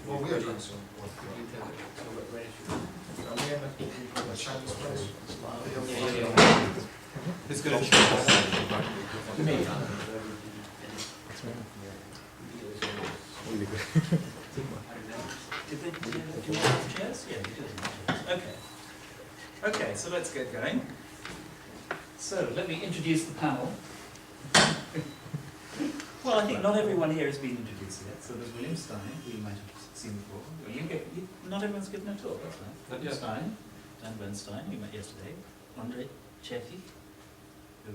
Well, we are doing so. Who's going to choose? Me. Do you want chairs? Yeah, you do. Okay. Okay, so let's get going. So let me introduce the panel. Well, I think not everyone here has been introduced yet. So there's William Stein, who you might have seen before. Not everyone's given a talk, that's right. William Stein, Dan Bernstein, who you met yesterday. Ondrej Certik, who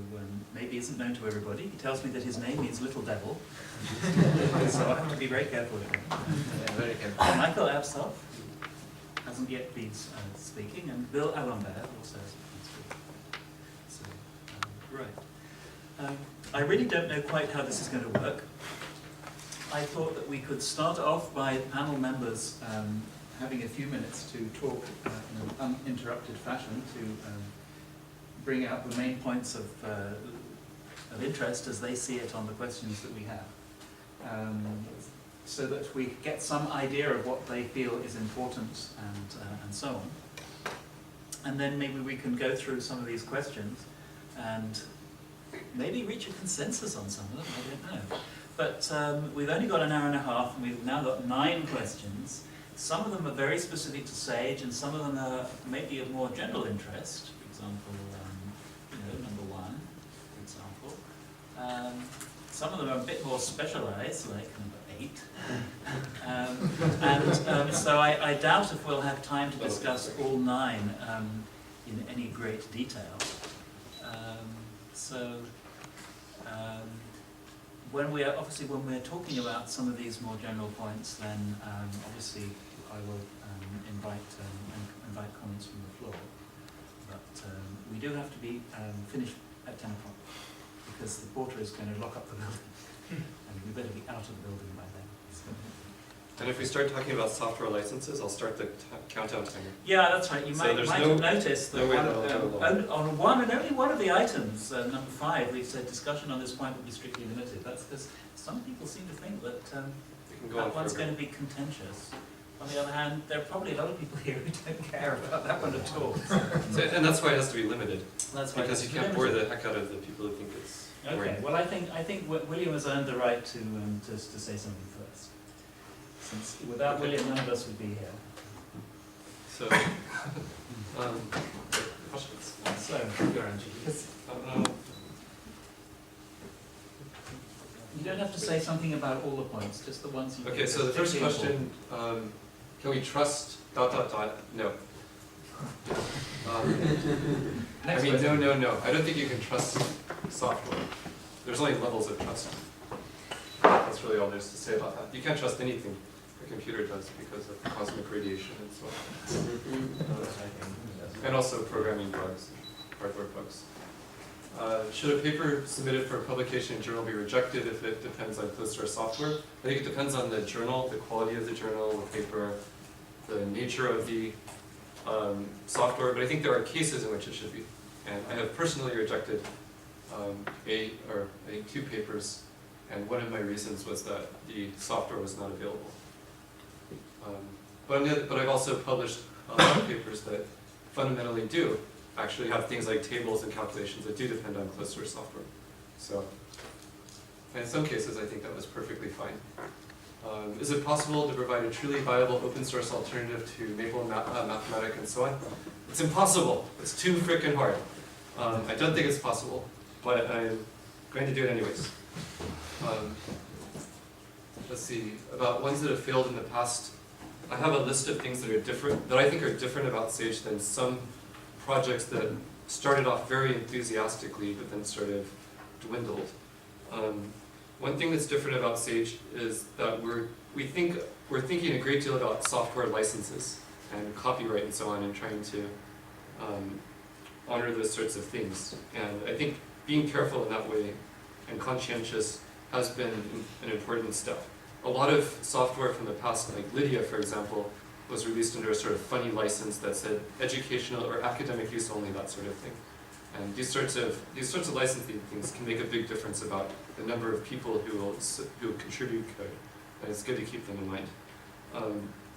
maybe isn't known to everybody. He tells me that his name means little devil. So I have to be very careful with him. Very careful. Michael Abshoff hasn't yet been speaking, and Bill Allombert also hasn't been speaking. So, right. I really don't know quite how this is going to work. I thought that we could start off by panel members having a few minutes to talk in an uninterrupted fashion to bring out the main points of interest as they see it on the questions that we have, so that we get some idea of what they feel is important and so on. And then maybe we can go through some of these questions and maybe reach a consensus on some of them, I don't know. But we've only got an hour and a half, and we've now got 9 questions. Some of them are very specific to SAGE, and some of them are maybe of more general interest. For example, number 1, for example. Some of them are a bit more specialized, like number 8. So I doubt if we'll have time to discuss all 9 in any great detail. When we're talking about some of these more general points, then obviously I will invite comments from the floor. But we do have to be finished at 10 o'clock because the porter is going to lock up the building, and we better be out of the building by then. So. And if we start talking about software licenses, I'll start the countdown timer. Yeah, that's right. You might have noticed that only one of the items, number 5, we said discussion on this point will be strictly limited. That's because some people seem to think that that one's going to be contentious. On the other hand, there are probably a lot of people here who don't care about that one at all. And that's why it has to be limited. That's why because you can't bore the heck out of the people who think it's boring. Okay. Well, I think William has earned the right to say something first. Since without William, none of us would be here. So, questions? So, you're Angie. You don't have to say something about all the points, just the ones you. Okay, so the first question: can we trust ... No. I mean, no. I don't think you can trust software. There's only levels of trust. That's really all there's to say about that. You can't trust anything a computer does because of cosmic radiation and so on. And also programming bugs, hardware bugs. Should a paper submitted for publication in a journal be rejected if it depends on closed source software? I think it depends on the journal, the quality of the journal, the paper, the nature of the software, but I think there are cases in which it should be. And I have personally rejected I think 2 papers, and one of my reasons was that the software was not available. But I've also published a lot of papers that fundamentally do actually have things like tables and calculations that do depend on closed source software. So, and in some cases, I think that was perfectly fine. Is it possible to provide a truly viable open source alternative to Maple Mathematica and so on? It's impossible. It's too frickin' hard. I don't think it's possible, but I'm going to do it anyways. Let's see, about ones that have failed in the past. I have a list of things that are different, that I think are different about SAGE than some projects that started off very enthusiastically but then sort of dwindled. One thing that's different about SAGE is that we're thinking a great deal about software licenses and copyright and so on, and trying to honor those sorts of things. And I think being careful in that way and conscientious has been an important step. A lot of software from the past, like Lydia, for example, was released under a sort of funny license that said educational or academic use only, that sort of thing. And these sorts of licensing things can make a big difference about the number of people who contribute code, and it's good to keep them in mind.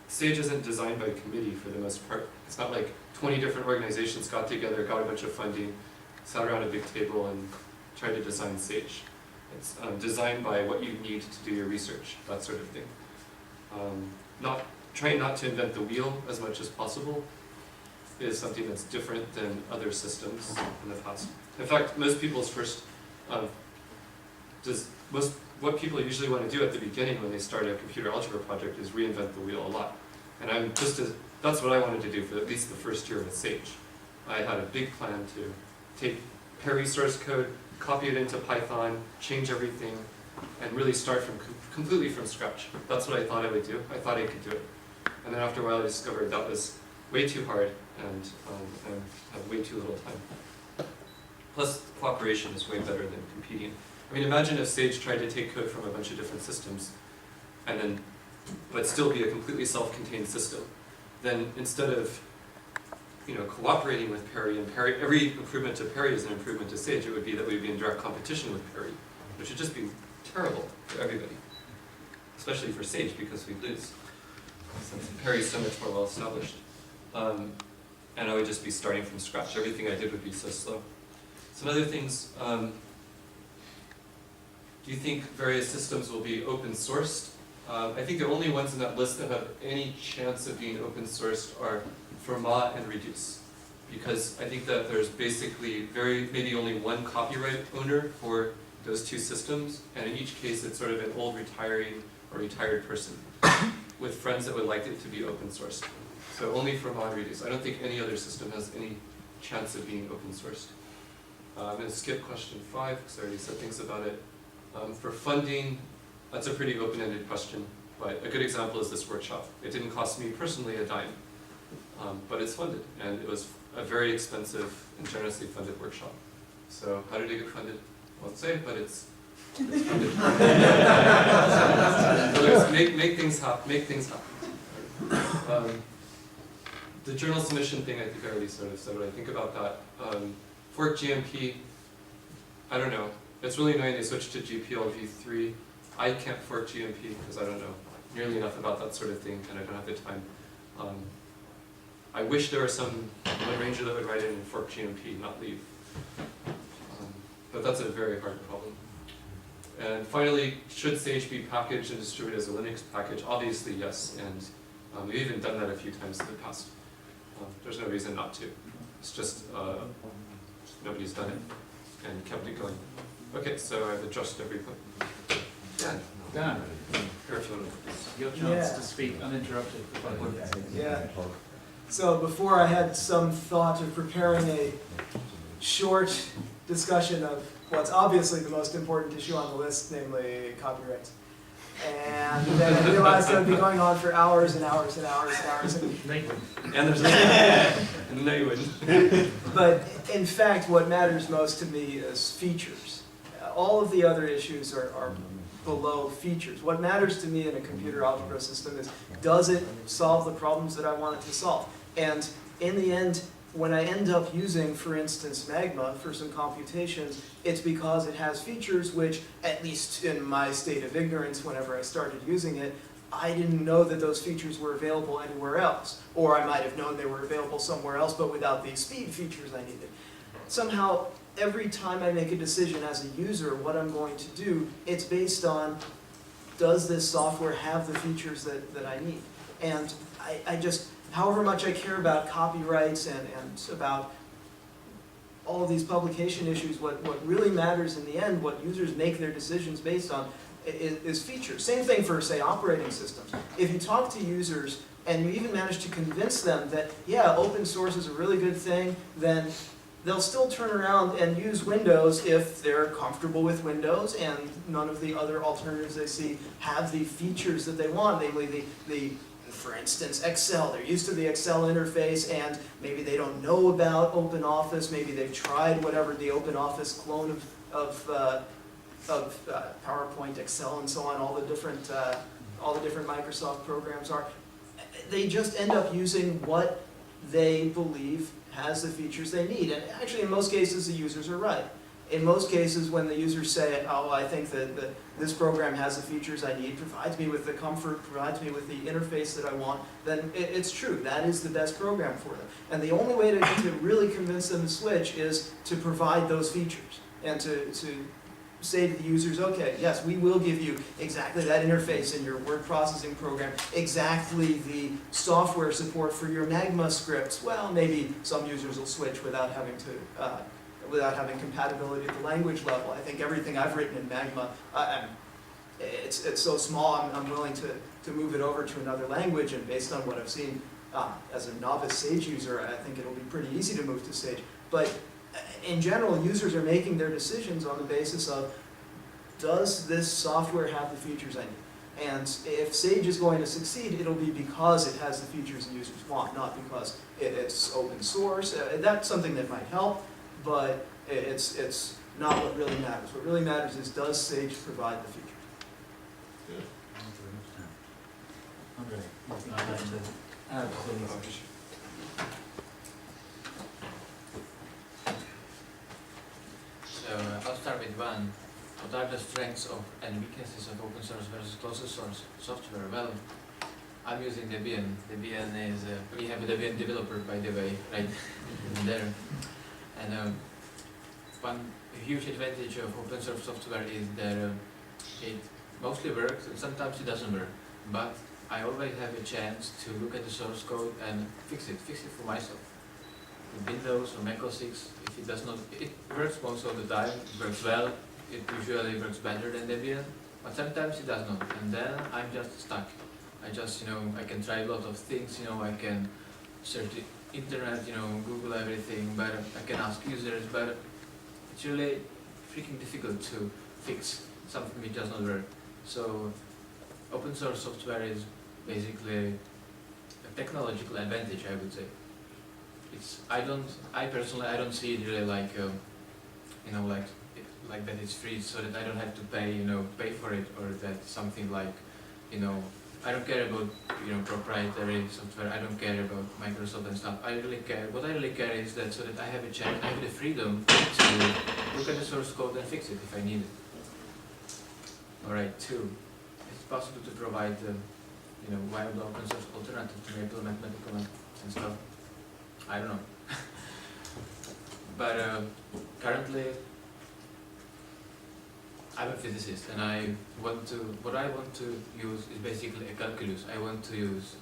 Sage isn't designed by committee for the most part. It's not like 20 different organizations got together, got a bunch of funding, sat around a big table and tried to design Sage. It's designed by what you need to do your research, that sort of thing. Trying not to invent the wheel as much as possible is something that's different than other systems in the past. In fact, most people's first, what people usually want to do at the beginning when they start a computer algebra project is reinvent the wheel a lot. And that's what I wanted to do for at least the first year with Sage. I had a big plan to take Perry source code, copy it into Python, change everything, and really start from completely from scratch. That's what I thought I would do. I thought I could do it. And then after a while I discovered that was way too hard and had way too little time. Plus, cooperation is way better than competing. I mean, imagine if Sage tried to take code from a bunch of different systems, but still be a completely self-contained system. Then instead of cooperating with Perry, and every improvement to Perry is an improvement to Sage, it would be that we would be in direct competition with Perry, which would just be terrible for everybody, especially for Sage because we'd lose, since Perry is so much more well established. And I would just be starting from scratch. Everything I did would be so slow. Some other things, do you think various systems will be open sourced? I think the only ones in that list that have any chance of being open sourced are Fermat and Reduce, because I think that there's basically maybe only one copyright owner for those two systems, and in each case it's sort of an old retiring or retired person with friends that would like it to be open sourced. So only Fermat and Reduce. I don't think any other system has any chance of being open sourced. I'm going to skip question 5 because I already said things about it. For funding, that's a pretty open-ended question, but a good example is this workshop. It didn't cost me personally a dime, but it's funded, and it was a very expensive and generously funded workshop. So how did it get funded? I won't say, but it's funded. So make things happen. Make things happen. The journal submission thing, I think I already sort of said what I think about that. Fork GMP, I don't know. It's really annoying they switched to GPL v3. I can't fork GMP because I don't know nearly enough about that sort of thing, and I don't have the time. I wish there was one ranger that would write in and fork GMP, not leave. But that's a very hard problem. And finally, should Sage be packaged and distributed as a Linux package? Obviously, yes, and we've even done that a few times in the past. There's no reason not to. It's just nobody's done it and kept it going. Okay, so I've addressed everything. Dan, your chance Yeah. to speak uninterrupted. Yeah. So before I had some thought of preparing a short discussion of what's obviously the most important issue on the list, namely copyright. And then I realized I would be going on for hours and hours and hours and hours. And there's no you wouldn't. But in fact, what matters most to me is features. All of the other issues are below features. What matters to me in a computer algebra system is, does it solve the problems that I want it to solve? And in the end, when I end up using, for instance, Magma for some computations, it's because it has features which, at least in my state of ignorance whenever I started using it, I didn't know that those features were available anywhere else. Or I might have known they were available somewhere else, but without the speed features I needed. Somehow, every time I make a decision as a user what I'm going to do, it's based on, does this software have the features that I need? And I just, however much I care about copyrights and about all of these publication issues, what really matters in the end, what users make their decisions based on, is features. Same thing for, say, operating systems. If you talk to users and you even manage to convince them that, yeah, open source is a really good thing, then they'll still turn around and use Windows if they're comfortable with Windows and none of the other alternatives they see have the features that they want, namely for instance, Excel. They're used to the Excel interface and maybe they don't know about OpenOffice, maybe they've tried whatever the OpenOffice clone of PowerPoint, Excel, and so on, all the different Microsoft programs are. They just end up using what they believe has the features they need. And actually, in most cases, the users are right. in most cases, when the users say, oh, I think that this program has the features I need, provides me with the comfort, provides me with the interface that I want, then it's true. That is the best program for them. And the only way to really convince them to switch is to provide those features and to say to the users, okay, yes, we will give you exactly that interface in your word processing program, exactly the software support for your Magma scripts. Well, maybe some users will switch without having compatibility at the language level. I think everything I've written in Magma, it's so small, I'm willing to move it over to another language, and based on what I've seen as a novice Sage user, I think it'll be pretty easy to move to Sage. But in general, users are making their decisions on the basis of, does this software have the features I need? And if Sage is going to succeed, it'll be because it has the features the users want, not because it's open source. That's something that might help, but it's not what really matters. What really matters is, does Sage provide the features? Good. Thank you very much, Dan. Ondrej, anything you'd like to add to these? So I'll start with one. What are the strengths and weaknesses of open source versus closed source software? Well, I'm using Debian. Debian is, we have a Debian developer, by the way, right there. And one huge advantage of open source software is that it mostly works, and sometimes it doesn't work. But I always have a chance to look at the source code and fix it for myself. With Windows or Mac OS X, if it does not, it works most of the time, it works well, it usually works better than Debian, but sometimes it does not, and then I'm just stuck. I just, I can try a lot of things, I can search the internet, Google everything, but I can ask users, but it's really freaking difficult to fix something which does not work. So open source software is basically a technological advantage, I would say. I personally don't see it really like, like that it's free, so that I don't have to pay for it, or that something like, I don't care about, proprietary software. I don't care about Microsoft and stuff. What I really care is that, so that I have a chance, I have the freedom to look at the source code and fix it if I need it. Alright, 2, it's possible to provide, viable open source alternative to Maple mathematical and stuff. I don't know. But currently, I'm a physicist, and what I want to use is basically a calculus. I want to use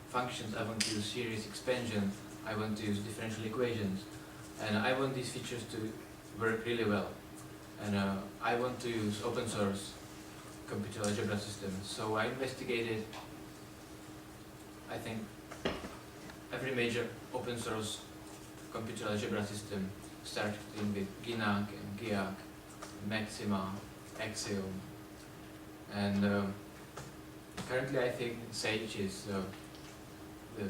functions, I want to use series expansion, I want to use differential equations, and I want these features to work really well. And I want to use open source computer algebra systems. So I investigated, I think, every major open source computer algebra system, starting with GINAC and GIAC, Maxima, Axiom, and currently I think Sage is the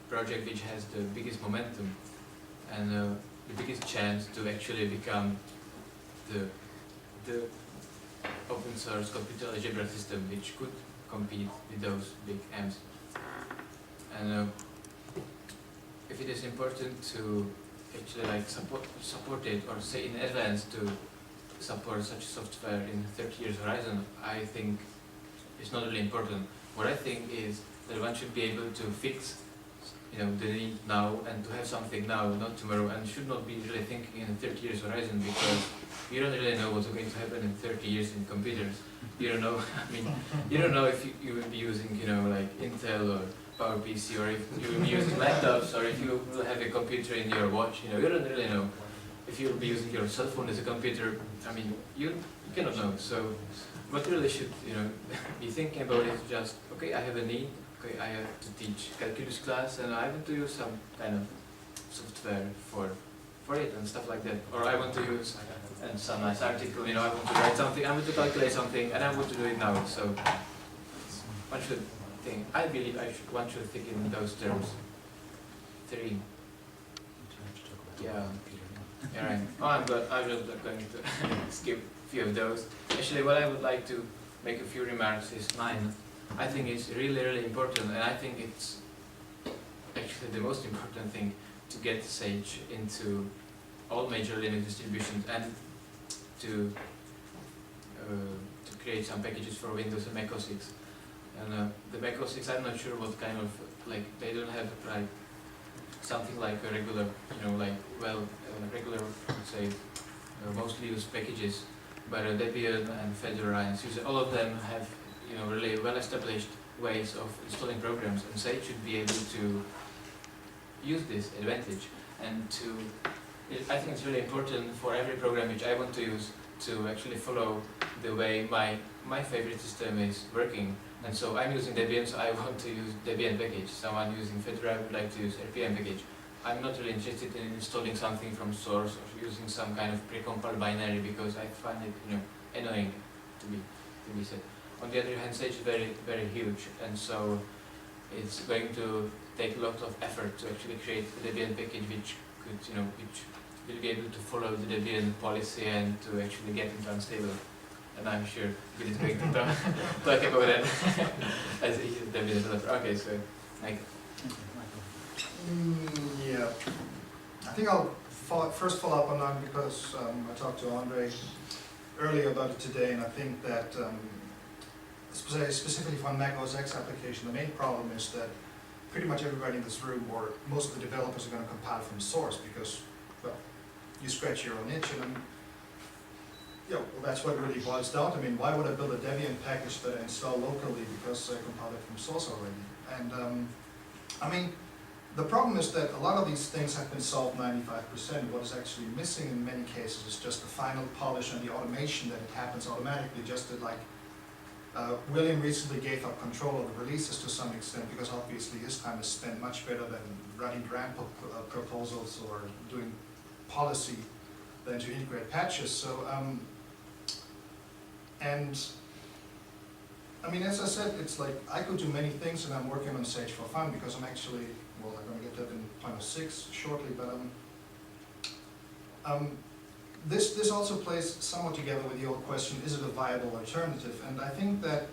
project which has the biggest momentum and the biggest chance to actually become the open source computer algebra system which could compete with those big M's. And if it is important to actually support it, or say in advance to support such software in 30 years horizon, I think it's not really important. What I think is that one should be able to fix the need now and to have something now, not tomorrow, and should not be really thinking in 30 years horizon, because you don't really know what's going to happen in 30 years in computers. You don't know, you don't know if you will be using, like Intel or PowerPC, or if you will be using laptops, or if you will have a computer in your watch. You don't really know. If you will be using your cell phone as a computer, you cannot know. So what really should be thinking about is just, okay, I have a need, okay, I have to teach calculus class, and I want to use some kind of software for it and stuff like that. Or I want to use some nice article, I want to write something, I want to calculate something, and I want to do it now. So one should think, I believe one should think in those terms. 3. Yeah. Yeah, right. I'm just going to skip a few of those. Actually, what I would like to make a few remarks is 9. I think it's really, really important, and I think it's actually the most important thing to get Sage into all major Linux distributions. And to create some packages for Windows and Mac OS X. And the Mac OS X, I'm not sure what kind of, like, they don't have like something like a regular, regular, let's say, mostly used packages. But Debian and Fedora and SUSE, all of them have, really well-established ways of installing programs, and Sage should be able to use this advantage. And I think it's really important for every program which I want to use to actually follow the way my favorite system is working. And so I'm using Debian, so I want to use Debian package. Someone using Fedora would like to use RPM package. I'm not really interested in installing something from source or using some kind of precompiled binary, because I find it, annoying to be said. On the other hand, Sage is very, very huge, and so it's going to take a lot of effort to actually create a Debian package which could, which will be able to follow the Debian policy and to actually get into unstable. And I'm sure Bill is going to talk about that as a Debian developer. Okay, so like. Yeah, I think I'll first follow up on that because I talked to Ondrej earlier about it today, and I think that specifically for Mac OS X application, the main problem is that pretty much everybody in this room, or most of the developers, are going to compile from source because, well, you scratch your own itch, and well, that's what it really boils down to. I mean, why would I build a Debian package that I install locally because I compiled it from source already? And I mean, the problem is that a lot of these things have been solved 95%. What is actually missing in many cases is just the final polish and the automation that it happens automatically, just that, like, William recently gave up control of the releases to some extent because obviously his time is spent much better than running grant proposals or doing policy than to integrate patches. So, and I mean, as I said, it's like I could do many things, and I'm working on Sage for fun because I'm actually, well, I'm going to get that in Final 6 shortly, but this also plays somewhat together with the old question, is it a viable alternative? And I think that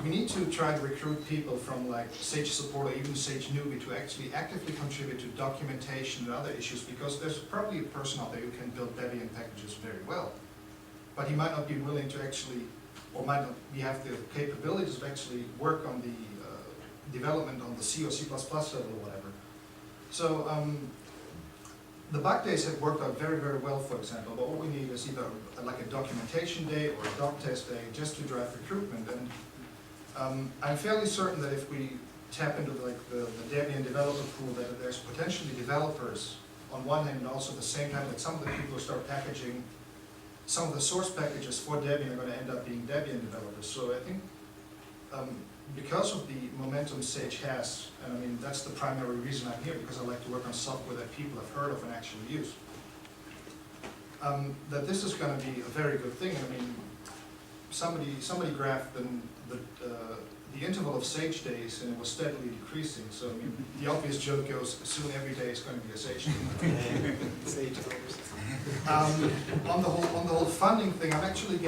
we need to try to recruit people from like Sage support or even Sage newbie to actually actively contribute to documentation and other issues, because there's probably a person out there who can build Debian packages very well, but he might not be willing to actually, or might not have the capabilities to actually work on the development on the C or C++ level or whatever. So the bug days have worked out very, very well, for example, but what we need is either like a documentation day or a doc test day just to drive recruitment. And I'm fairly certain that if we tap into like the Debian developer pool, that there's potentially developers on one hand, and also at the same time that some of the people who start packaging some of the source packages for Debian are going to end up being Debian developers. So I think because of the momentum Sage has, and I mean that's the primary reason I'm here, because I like to work on software that people have heard of and actually use, that this is going to be a very good thing. I mean, somebody graphed the interval of Sage days, and it was steadily decreasing. So I mean, the obvious joke goes, soon every day is going to be a Sage day. Sage hours. On the whole funding thing, I'm actually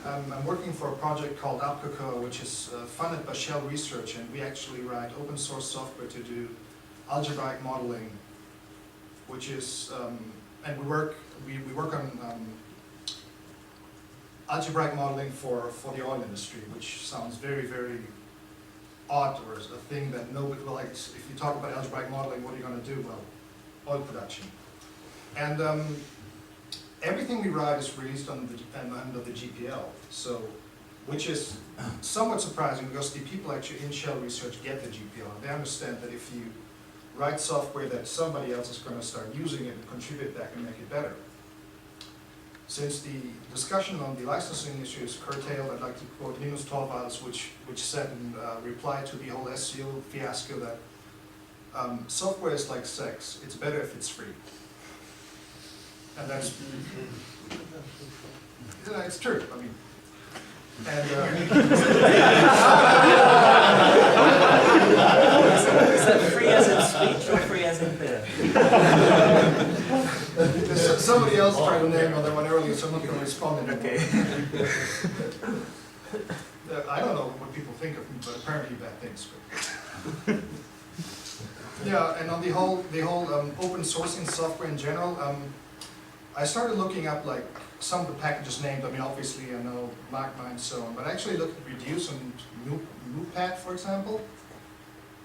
I'm working for a project called Abshoff, which is funded by Shell Research, and we actually write open source software to do algebraic modeling, which is, and we work on algebraic modeling for the oil industry, which sounds very, very odd, or a thing that nobody, well, like, if you talk about algebraic modeling, what are you going to do? Well, oil production. And everything we write is released under the GPL, so, which is somewhat surprising because the people actually in Shell Research get the GPL. They understand that if you write software that somebody else is going to start using it and contribute back and make it better. Since the discussion on the licensing issue is curtailed, I'd like to quote Linus Torvalds, which said in reply to the whole SEO fiasco that software is like sex, it's better if it's free. And that's, it's true, I mean. And, is that free as in speech or free as in beer? Somebody else tried to name on that one earlier, so I'm not going to respond anymore. Okay. I don't know what people think of me, but apparently bad things. Yeah, and on the whole open sourcing software in general, I started looking up like some of the packages named, I mean, obviously I know Magma and so on, but I actually looked at Reduce and MovePad, for example.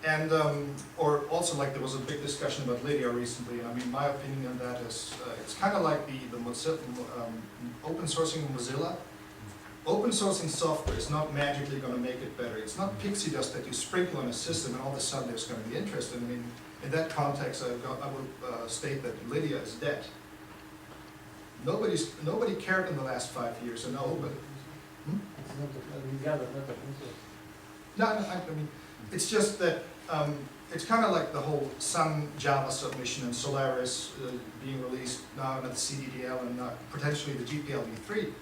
And, or also like there was a big discussion about Lydia recently. I mean, my opinion on that is, it's kind of like the Mozilla, open sourcing Mozilla. Open sourcing software is not magically going to make it better. It's not pixie dust that you sprinkle on a system and all of a sudden there's going to be interest. I mean, in that context, I would state that Lydia is dead. Nobody cared in the last 5 years, I know, but no, I mean, it's just that it's kind of like the whole Sun Java submission and Solaris being released now at the CDDL and potentially the GPL-v3.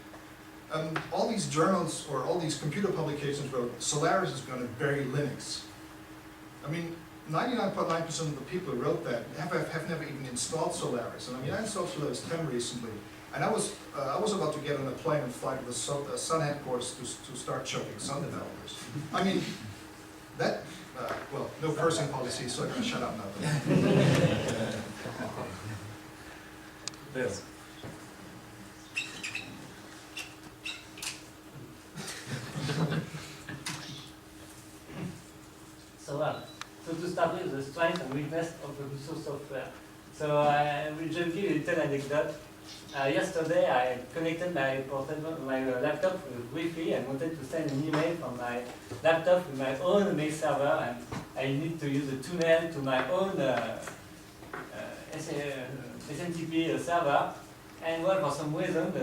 All these journals or all these computer publications wrote Solaris is going to bury Linux. I mean, 99.9% of the people who wrote that have never even installed Solaris. And I mean, I installed Solaris 10 recently, and I was about to get on a plane and fly to the Sun headquarters to start choking Sun developers. I mean, that, well, no cursing policy, so I'm going to shut up now. Yes. So to start with, the strength and weakness of the resource software. So I will just give you a little anecdote. Yesterday I connected my laptop with Wi-Fi and wanted to send an email from my laptop with my own mail server, and I need to use a tunnel to my own SMTP server. And well, for some reason,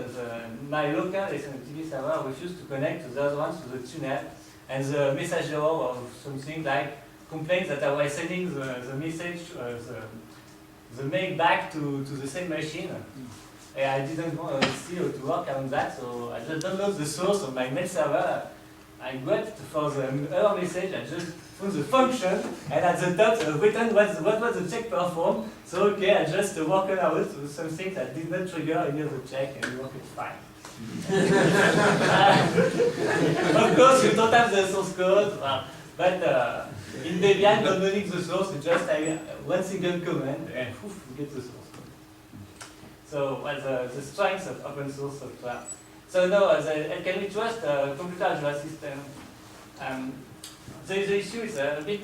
my local SMTP server refused to connect to the other ones to the tunnel, and the message error or something like complaints that I was sending the message, the mail back to the same machine. I didn't want to see how to work on that, so I just downloaded the source of my mail server. I went for the error message, I just found the function, and at the top written what was the check performed. So okay, I just worked out with something that did not trigger any of the check, and it worked fine. Of course, you don't have the source code, but in Debian, downloading the source, you just have one single command, and poof, you get the source code. So, the strengths of open source software. So now, can we trust computer algebra system? The issue is a bit,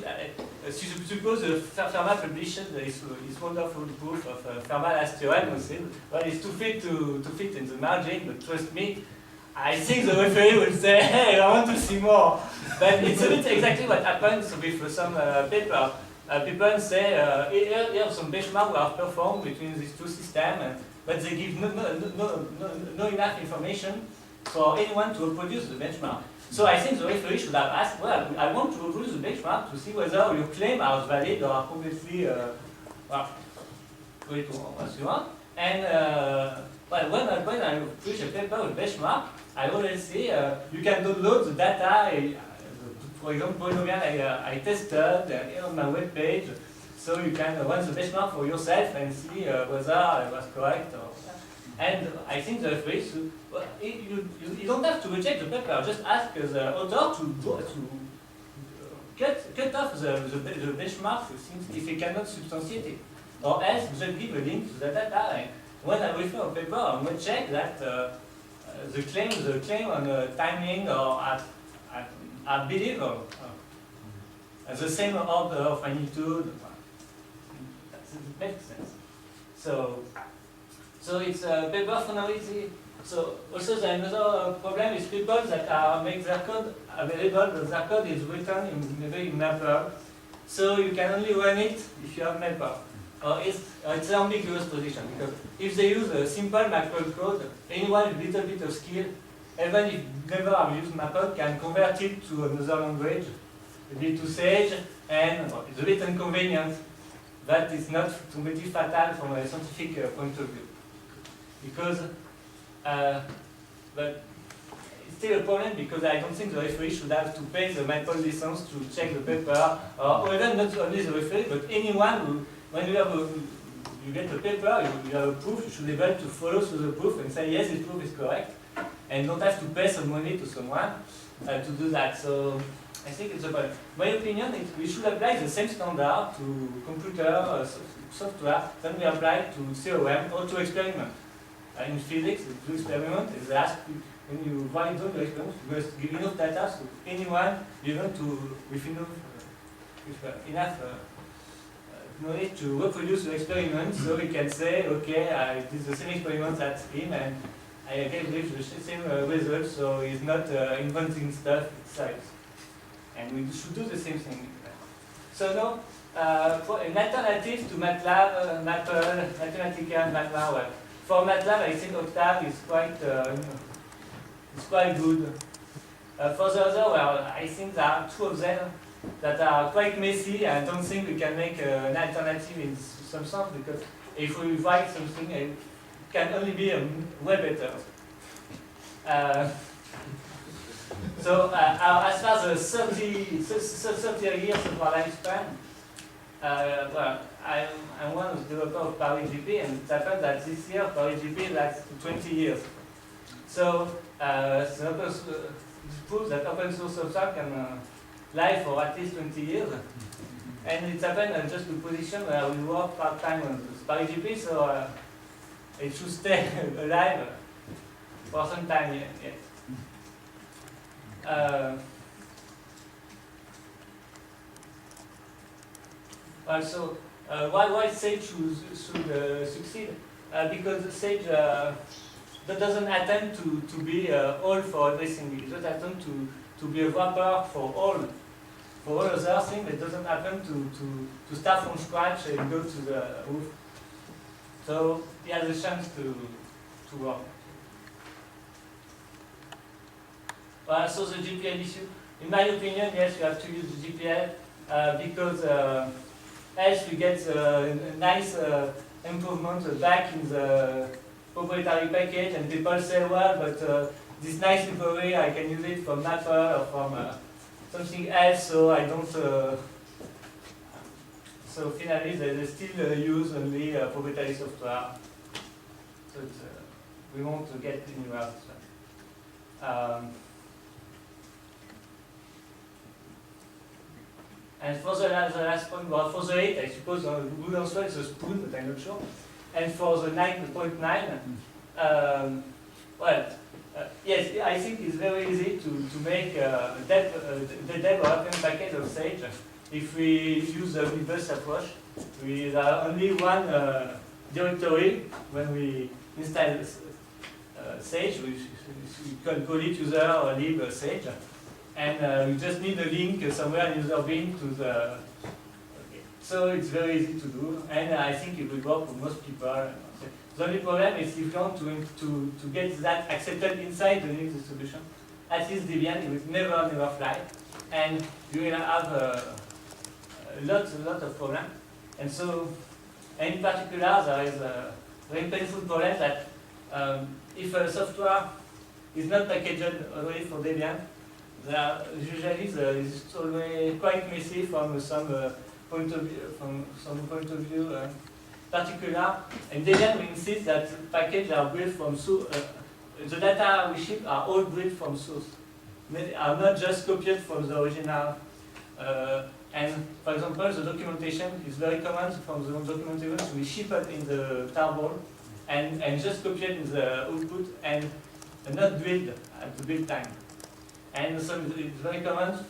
suppose Fermat published this wonderful proof of Fermat last theorem, well, it's too fit in the margin, but trust me, I think the referee will say, hey, I want to see more. But it's a bit exactly what happens with some paper. People say, here are some benchmarks are performed between these two systems, but they give no enough information for anyone to reproduce the benchmark. So I think the referee should have asked, well, I want to reproduce the benchmark to see whether your claims are valid or are completely, well, call it what you want. And well, when I publish a paper with benchmark, I always say you can download the data, for example, polynomial I tested on my web page, so you can run the benchmark for yourself and see whether it was correct. And I think the referee should, well, you don't have to reject the paper, just ask the author to cut off the benchmark if he cannot substantiate it. Or else, just give a link to the data. And when I refer a paper, I will check that the claim on timing or are believable. The same order of magnitude. That makes sense. So it's paper functionality. So also the another problem is people that make their code available, but their code is written maybe in Maple. So you can only run it if you have Maple. It's an ambiguous position, because if they use a simple Maple code, anyone with a little bit of skill, even if never have used Maple, can convert it to another language, maybe to Sage, and it's a bit inconvenient, but it's not completely fatal from a scientific point of view. Because, but it's still a problem, because I don't think the referee should have to pay the Maple license to check the paper, or even not only the referee, but anyone who, when you get the paper, you have a proof, you should be able to follow through the proof and say, yes, this proof is correct, and don't have to pay some money to someone to do that. So I think it's about, my opinion, we should apply the same standard to computer software than we apply to theorem or to experiment. in physics, they do experiment, and they ask, when you write down your experiment, you must give enough data so anyone, even to, with enough knowledge to reproduce the experiment, so we can say, okay, I did the same experiment as him, and I get the same result, so he's not inventing stuff, it's science. And we should do the same thing. So now, for an alternative to MATLAB, Maple, Mathematica, and MATLAB, well, for MATLAB, I think Octave is quite good. For the other, well, I think there are two of them that are quite messy. I don't think we can make an alternative in some sense, because if we write something, it can only be way better. So as far as the 30 years of our lifespan, well, I'm one of the developers of Paris GP, and it happened that this year Paris GP lasts 20 years. So it proves that open source software can live for at least 20 years. And it happened just the position where we work part-time on the Paris GP, so it should stay alive for some time yet. Also, why Sage should succeed? Because Sage that doesn't attempt to be all for everything. It doesn't attempt to be a wrapper for all other things. It doesn't happen to start from scratch and go to the roof. So he has a chance to work. So the GPL issue, in my opinion, yes, you have to use the GPL because else we get a nice improvement back in the proprietary package, and people say, well, but this nice library, I can use it from Maple or from something else, so I don't. So finally, they still use only proprietary software. So we want to get anywhere. And for the last point, well, for the 8, I suppose the good answer is a spoon, but I'm not sure. And for the 9.9, well, yes, I think it's very easy to make the dev or open package of Sage if we use the reverse approach. With only one directory when we install Sage, we can call it user or lib Sage. And we just need a link somewhere in user bin to the. Okay. So it's very easy to do, and I think it will work for most people. The only problem is if you want to get that accepted inside the Linux distribution, at least Debian, it will never fly, and you will have a lot of problems. And so, and in particular, there is a very painful problem that if a software is not packaged already for Debian, usually it's always quite messy from some point of view. Particular, in Debian we insist that packages are built from source. The data we ship are all built from source. They are not just copied from the original. And for example, the documentation is very common from the documentation we ship it in the tarball and just copied in the output and not build at the build time. And so it's very common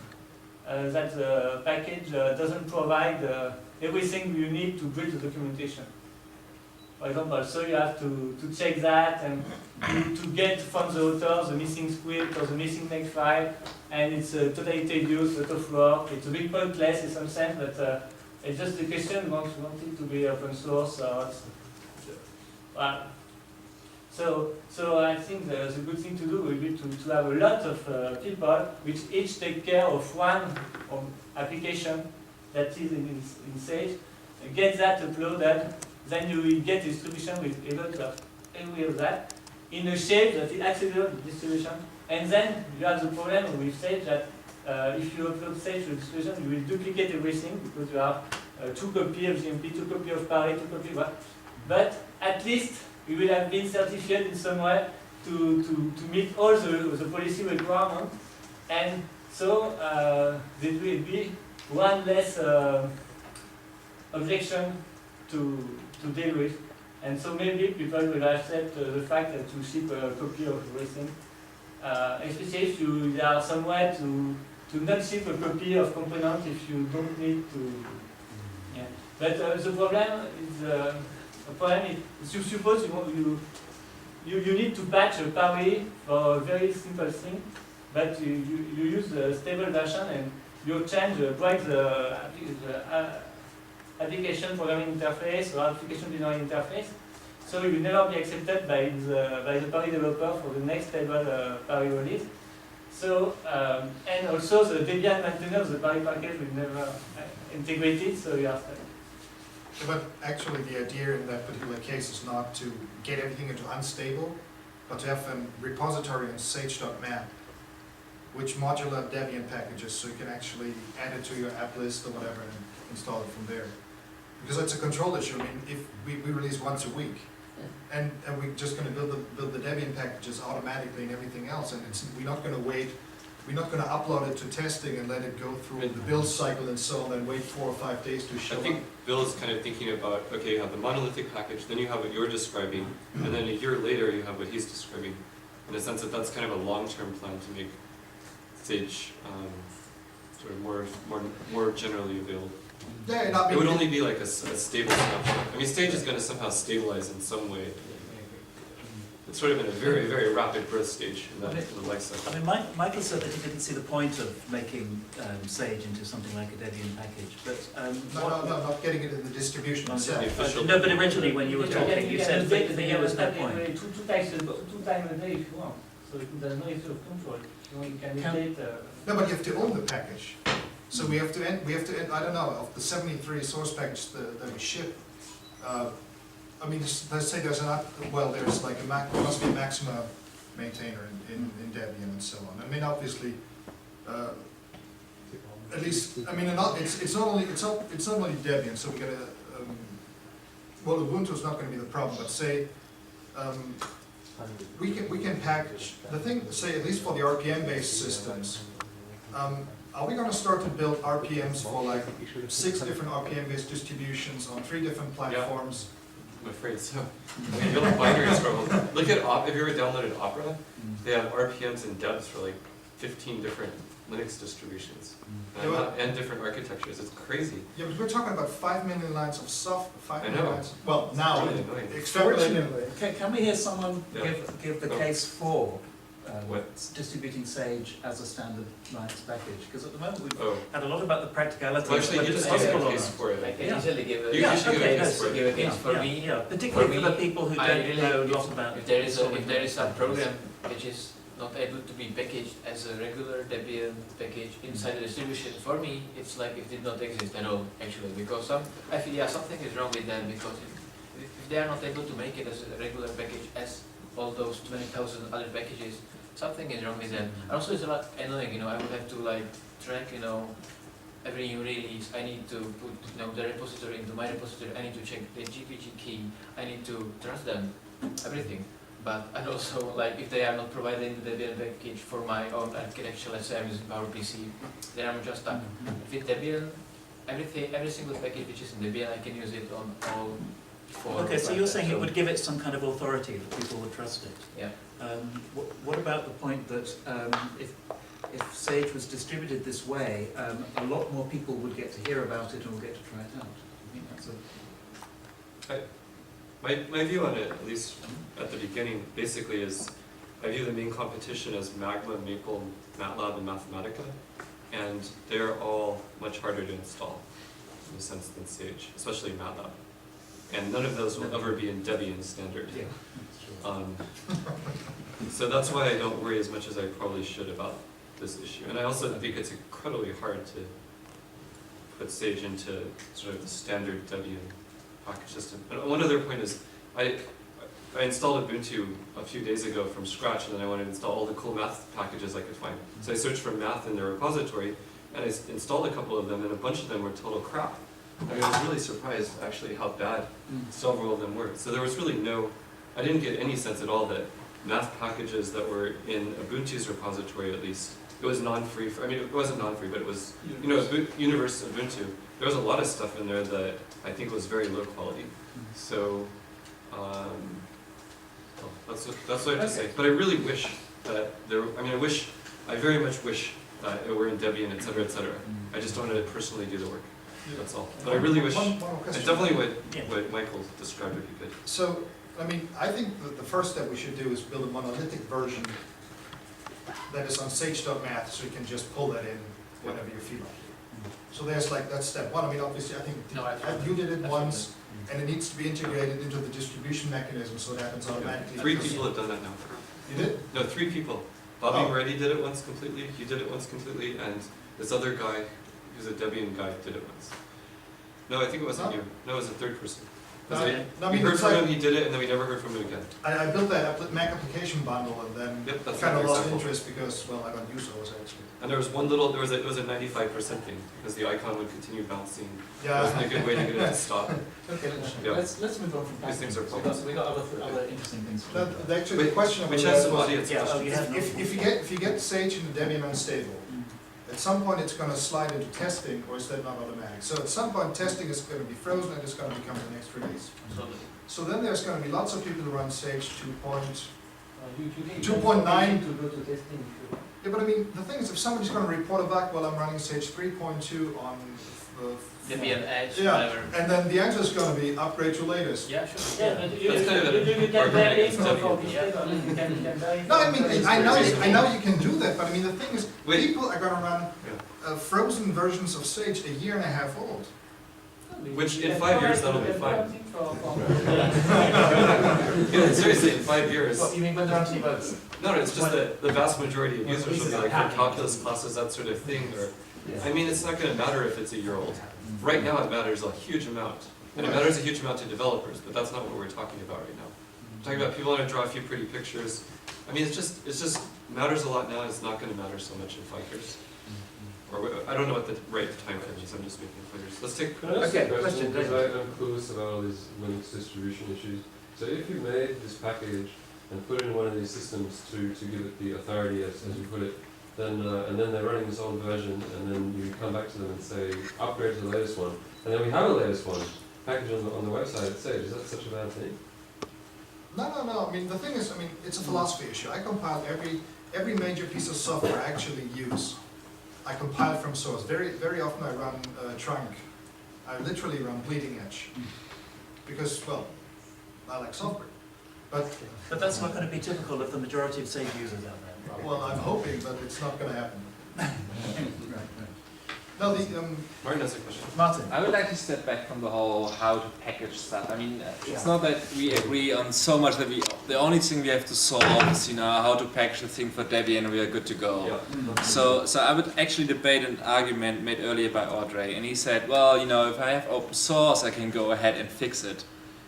that the package doesn't provide everything you need to build the documentation. For example, so you have to check that and to get from the author the missing script or the missing makefile, and it's totally tedious, a lot of work. It's a bit pointless in some sense, but it's just the question, we want it to be open source. So I think the good thing to do will be to have a lot of people which each take care of one application that is in Sage, get that uploaded, then you will get a distribution with able to have every of that in a shape that is accessible to distribution. And then you have the problem with Sage that if you upload Sage to distribution, you will duplicate everything because you have 2 copies of GMP, 2 copies of Paris, 2 copies of what. But at least we will have been certified in some way to meet all the policy requirements, and so there will be one less objection to deal with. And so maybe people will accept the fact that you ship a copy of everything. Especially if there are some way to not ship a copy of components if you don't need to. Yeah. But the problem is you suppose you need to patch a Paris for a very simple thing, but you use the stable version and you break the application programming interface or application design interface, so you will never be accepted by the Paris developer for the next stable Paris release. So and also the Debian maintainer of the Paris package will never integrate it, so you are stuck. But actually the idea in that particular case is not to get everything into unstable, but to have a repository in sage.map, which modular Debian packages, so you can actually add it to your app list or whatever and install it from there. Because it's a control issue. I mean, if we release once a week, and we're just going to build the Debian packages automatically and everything else, and we're not going to wait. We're not going to upload it to testing and let it go through the build cycle and so on, and wait 4 or 5 days to show I up. think Bill is kind of thinking about, okay, you have the monolithic package, then you have what you're describing, and then a year later you have what he's describing. In a sense that that's kind of a long-term plan to make Sage sort of more generally available. Yeah, not It would maybe- only be like a stable snapshot. I mean, Sage is going to somehow stabilize in some way. It's sort of in a very, very rapid growth stage in the life cycle. I mean, Michael said that he didn't see the point of making Sage into something like a Debian package, but No, not getting it in the distribution No, itself. The official- no, but originally when you were talking, you said for you was no point. Two times a day if you want. So there's no issue of control. You can update. No, but you have to own the package. So we have to end, I don't know, of the 73 source packages that we ship, I mean, let's say there's there's like there must be a maximum maintainer in Debian and so on. I mean, obviously, at least, I mean, it's not only Debian, so we gotta, Ubuntu is not gonna be the problem, but say, we can package, the thing, say, at least for the RPM-based systems, are we going to start to build RPMs for like 6 different RPM-based distributions on 3 different platforms? I'm afraid so. I mean, building binaries trouble. Look at have you ever downloaded Opera? They have RPMs and debs for like 15 different Linux distributions and different architectures. It's crazy. Yeah, but we're talking about 5 million lines of software. 5 I million know. lines. Well, now, It's really annoying. extrapolating. Can we hear someone Yeah. give the Oh. case for What? distributing Sage as a standard Linux package? Because at the moment we've Oh, had a lot about the practicality well, of actually, whether you it's just gave possible a or case not. for I it. can Yeah. easily give a You Yeah, should give a okay, case that's- for it. give a case for yeah, me. yeah, particularly for me, the people who I don't really, know a lot about if there is solving a packages. program which is not able to be packaged as a regular Debian package inside the distribution, for me it's like it did not exist at all actually, because I feel something is wrong with them, because if they are not able to make it as a regular package as all those 20,000 other packages, something is wrong with them. And also it's a lot annoying, I would have to like track, every new release. I need to put the repository into my repository, I need to check the GPG key, I need to trust them, everything. But and also like if they are not providing the Debian package for my own architecture, let's say I'm using PowerPC, then I'm just stuck. With Debian, every single package which is in Debian, I can use it on all 4. Okay, so you're saying it would give it some kind of authority that people would trust it. Yeah. What about the point that if Sage was distributed this way, a lot more people would get to hear about it and would get to try it out? I think that's a... My view on it, at least at the beginning, basically is I view the main competition as Magma, Maple, MATLAB, and Mathematica, and they're all much harder to install in a sense than Sage, especially MATLAB. And none of those will ever be in Debian standard. Yeah, sure. So that's why I don't worry as much as I probably should about this issue. And I also think it's incredibly hard to put Sage into sort of the standard Debian package system. And one other point is, I installed Ubuntu a few days ago from scratch, and then I wanted to install all the cool math packages I could find. So I searched for math in the repository, and I installed a couple of them, and a bunch of them were total crap. I mean, I was really surprised actually how bad several of them were. So there was really I didn't get any sense at all that math packages that were in Ubuntu's repository, at least, it was non-free. I mean, it wasn't non-free, but it was, Universe Ubuntu. There was a lot of stuff in there that I think was very low quality. So well, that's what I have to say. But I really wish that I very much wish that it were in Debian, et cetera, et cetera. I just don't want to personally do the work. That's all. But I really wish, One more and question. definitely what Michael described would be good. So, I mean, I think that the first step we should do is build a monolithic version that is on sage.math, so you can just pull that in whenever you feel like it. So there's like, that's step one. I mean, obviously, I think you did it once, and it needs to be integrated into the distribution mechanism, so it happens automatically. 3 people have done that now. You did? No, 3 people. Bobby Oh. Moretti did it once completely, you did it once completely, and this other guy, who's a Debian guy, did it once. No, I think it wasn't No? you. No, it was a third person. No, We I mean, heard it's from like, him, he did it, and then we never heard from him again. I built that Mac application bundle, and then Yep, that's kind of another lost example. interest because, well, I don't use those actually. And there was one little, it was a 95% thing, because the icon would continue bouncing. It Yeah. wasn't a good way to get it to stop. Okay, Yeah. let's move on from These things are because we got other interesting things to talk about. Actually, the question Which about has that some was, audience Yeah, questions. you have if you get Sage in the Debian unstable, at some point it's going to slide into testing, or is that not automatic? So at some point testing is going to be frozen and it's going to become the next release. So then there's going to be lots of people who run Sage 2.9. 2.9. To go to testing if you want. Yeah, but I mean, the thing is, if somebody's going to report a bug, well, I'm running Sage 3.2 on Debian Edge, Yeah. whatever. and then the answer is going to be upgrade to latest. Yeah, sure. Yeah, but you That's kind of an can buy argument it against for Debian. this paper, you can buy it. No, I mean, I know you can do that, but I mean, the thing is, Wait. people are going to run frozen versions of Sage a year and a half old. Which in 5 years, that'll be fine. fine. Yeah, seriously, in 5 years. What, you mean when there aren't any bugs? No, it's just that the vast majority of users will be like for calculus classes, that sort of thing, or, I mean, it's not gonna matter if it's a year old. Right now, it matters a huge amount, and it matters a huge amount to developers, but that's not what we're talking about right now. We're talking about people want to draw a few pretty pictures. I mean, it's just matters a lot now, it's not gonna matter so much in 5 years. Or, I don't know what the right time frame is, I'm just making figures. Let's take, Okay, question, Because I'm clueless about all these Linux distribution issues. So if you made this package and put it in one of these systems to give it the authority, as you put it, then and then they're running this old version, and then you come back to them and say, upgrade to the latest one, and then we have a latest one packaged on the website at Sage. Is that such a bad thing? No. I mean, the thing is, I mean, it's a philosophy issue. I compile every major piece of software I actually use. I compile from source. Very often I run trunk. I literally run bleeding edge. Because, well, I like software. But, But that's not going to be typical of the majority of Sage users out there. well, I'm hoping, but it's not going to happen. Right. No, Martin has a question. Martin. I would like to step back from the whole how to package stuff. I mean, it's not that we agree on so much that the only thing we have to solve is, how to package the thing for Debian and we are good to go. Yeah. So I would actually debate an argument made earlier by Ondrej, and he said, well, if I have open source, I can go ahead and fix it.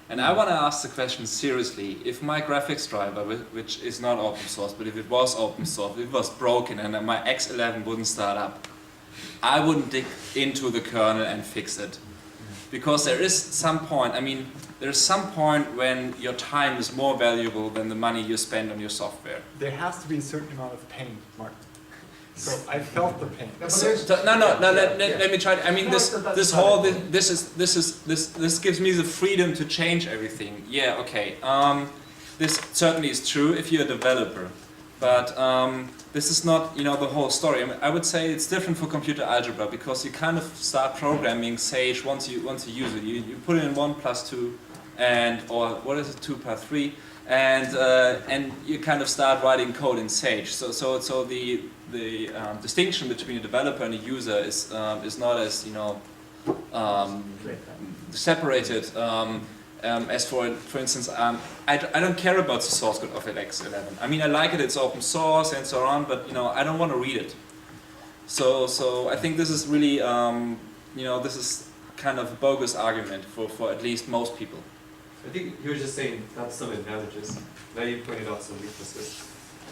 And I want to ask the question seriously, if my graphics driver, which is not open source, but if it was open source, if it was broken and my X11 wouldn't start up, I wouldn't dig into the kernel and fix it. Because there is some point, there's some point when your time is more valuable than the money you spend on your software. There has to be a certain amount of pain, Mark. So I felt the pain. Let me try. This gives me the freedom to change everything. Yeah, okay. This certainly is true if you're a developer, but this is not, the whole story. I would say it's different for computer algebra because you kind of start programming Sage once you use it. You put it in 1+2, or what is it, 2+3, and you kind of start writing code in Sage. So the distinction between a developer and a user is not as separated as for instance, I don't care about the source code of X11. I like it, it's open source and so on, but I don't want to read it. So I think this is really this is kind of a bogus argument for at least most people. I think you were just saying that's some advantages. Now you pointed out some weaknesses.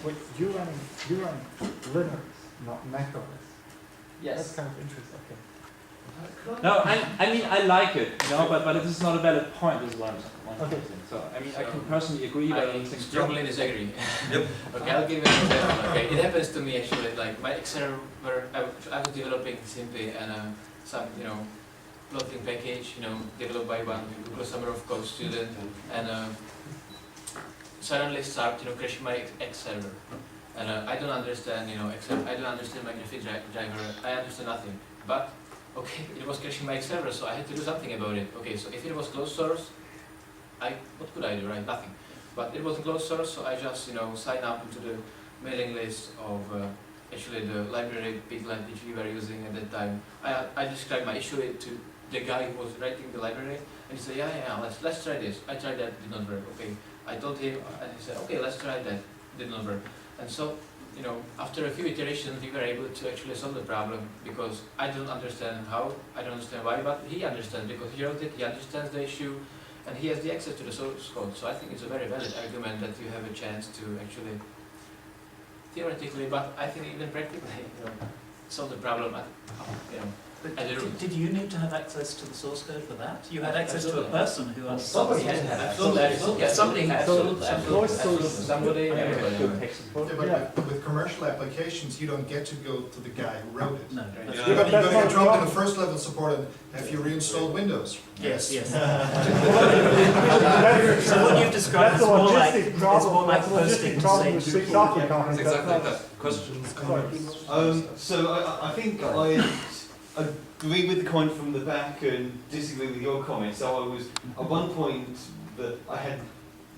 Wait, you run Linux, not Mac OS. Yes. That's kind of interesting. Okay. No, I like it, but it is not a valid point as well. So I can personally agree, but I don't think strongly disagree. Yep. Okay, I'll give you an example. Okay, it happens to me actually. Like my X server, I was developing simply and some plotting package, developed by one Google Summer of Code student, and suddenly start, crashing my X server. And I don't understand, I don't understand my graphic driver, I understand nothing. But, okay, it was crashing my X server, so I had to do something about it. Okay, so if it was closed source, what could I do, right? Nothing. But it wasn't closed source, so I just, signed up into the mailing list of actually the library Piglet which we were using at that time. I described my issue to the guy who was writing the library, and he said, yeah, let's try this. I tried that, did not work. Okay, I told him, and he said, okay, let's try that, did not work. And so, after a few iterations, we were able to actually solve the problem, because I don't understand how, I don't understand why, but he understands, because he wrote it, he understands the issue, and he has the access to the source code. So I think it's a very valid argument that you have a chance to actually, theoretically, but I think even practically, solve the problem at, But at the root. did you need to have access to the source code for that? You had access to a person who understood. Somebody had to have. Absolutely. Yeah, somebody had to. Absolutely. Somebody, everybody. Yeah, but with commercial applications, you don't get to go to the guy who wrote it. No. Yeah. You're going to get dropped in the first level support and have you reinstalled Windows. Yes. So what you've described is more like posting to say It's exactly like that. Questions, comments? So I think I agree with the comment from the back and disagree with your comment. So I was, at one point, that I had,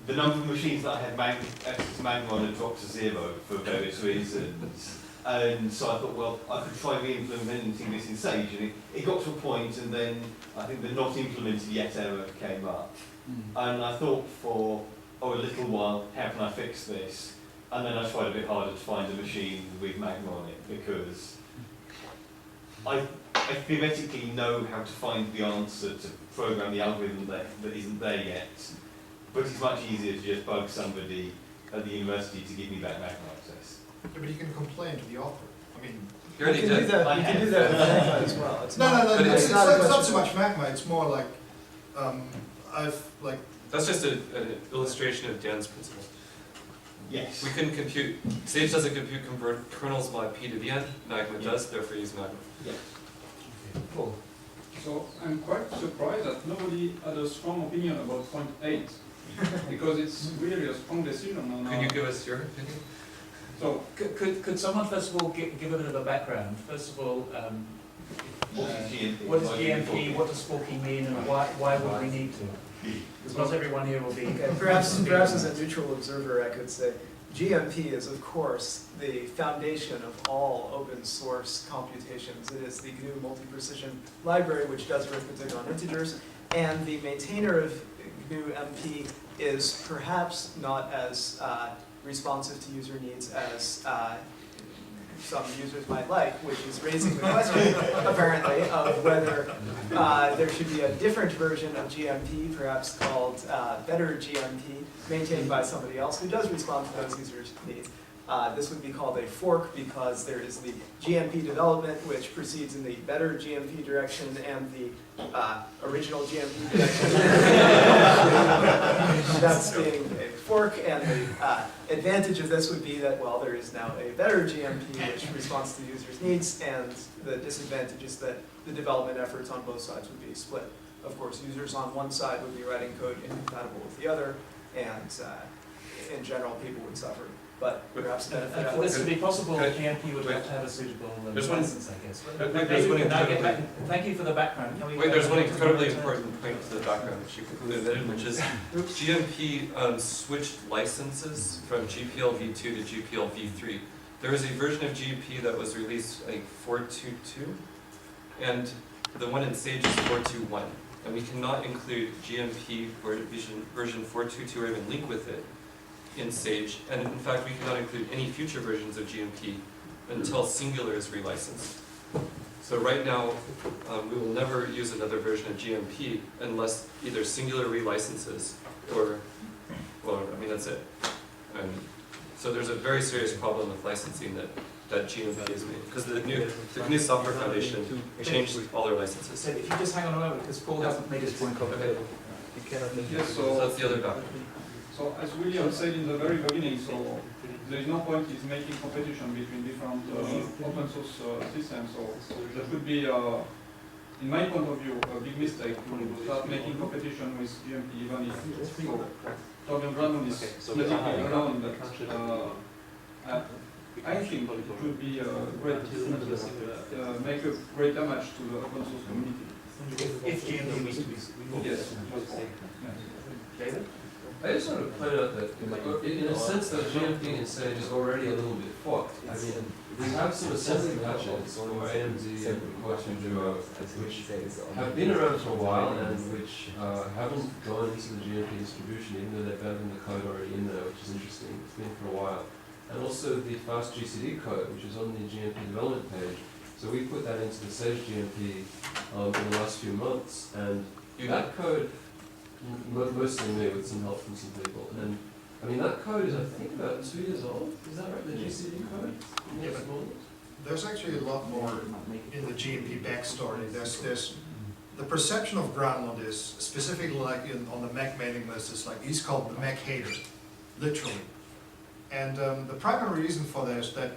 the number of machines that I had access to Magma on had dropped to 0 for various reasons. And so I thought, well, I could try re-implementing this in Sage. And it got to a point, and then I think the not implemented yet error came up. And I thought for a little while, how can I fix this? And then I tried a bit harder to find a machine with Magma on it, because I theoretically know how to find the answer to program the algorithm that isn't there yet, but it's much easier to just bug somebody at the university to give me that Magma access. Yeah, but you can complain to the author. I mean, You already You can do did. that, you can do that with Magma as well. It's not- no, but it's it's not a question so of- much Magma, it's more like, That's just an illustration of Dan's principle. Yes. We couldn't compute, Sage doesn't convert kernels mod P to the N, Magma does, therefore use Magma. Cool. So I'm quite surprised that nobody had a strong opinion about point 8, because it's really a strong decision on. Could you give us your opinion? So Could someone first of all give a bit of a background? First of all, What is GMP? what is GMP? What does forking mean, and why would we need to? Because not everyone here will be. Okay, perhaps as a neutral observer, I could say GMP is, of course, the foundation of all open source computations. It is the GNU multi-precision library, which does arithmetic on integers, and the maintainer of GNU MP is perhaps not as responsive to user needs as some users might like, which is raising the question, apparently, of whether there should be a different version of GMP, perhaps called Better GMP, maintained by somebody else who does respond to those users' needs. This would be called a fork because there is the GMP development, which proceeds in the Better GMP direction, and the original GMP direction. That's being a fork, and the advantage of this would be that, well, there is now a Better GMP which responds to the user's needs, and the disadvantage is that the development efforts on both sides would be split. Of course, users on one side would be writing code incompatible with the other, and in general, people would suffer. But perhaps benefit. For this to be possible, Good. GMP would have to have a suitable There's one- license, I guess. there's one Can I get incredibly- back? Thank you for the background. Can we Wait, there's one go to the incredibly next, important point to the background which you concluded in, which is GMP switched licenses from GPL v2 to GPL v3. There is a version of GMP that was released, I think, 4.2.2, and the one in Sage is 4.2.1. And we cannot include GMP version 4.2.2 or even link with it in Sage, and in fact we cannot include any future versions of GMP until Singular is relicensed. So right now, we will never use another version of GMP unless either Singular relicenses or, well, I mean, that's it. So there's a very serious problem with licensing that GMP is made, because the GNU Software Foundation changed all their licenses. So if you just hang on a moment, because Paul hasn't made his point. Okay. yes, So that's the other background. so as William said in the very beginning, so there is no point in making competition between different open source systems. So there could be in my point of view, a big mistake to start making competition with GMP, even if Torbjörn Granlund is politically alone, but I think it would be a great, make a great damage to the open source community. If GMP was to be. Yes. David? I just want to point out that, in a sense, that GMP in Sage is already a little bit fucked. I mean, we have some assembly patches for AMD and Quantum Duo, which have been around for a while and which haven't gone into the GMP distribution, even though they've had the code already in there, which is interesting. It's been for a while. And also the fast GCD code, which is on the GMP development page. So we put that into the Sage GMP in the last few months, and that code, mostly me with some help from some people, and I mean that code is I think about 2 years old. Is that right? The GCD code? Yeah, but there's actually a lot more in the GMP backstory. There's the perception of Granlund is specifically like on the Mac mailing list is like he's called the Mac hater, literally. And the primary reason for that is that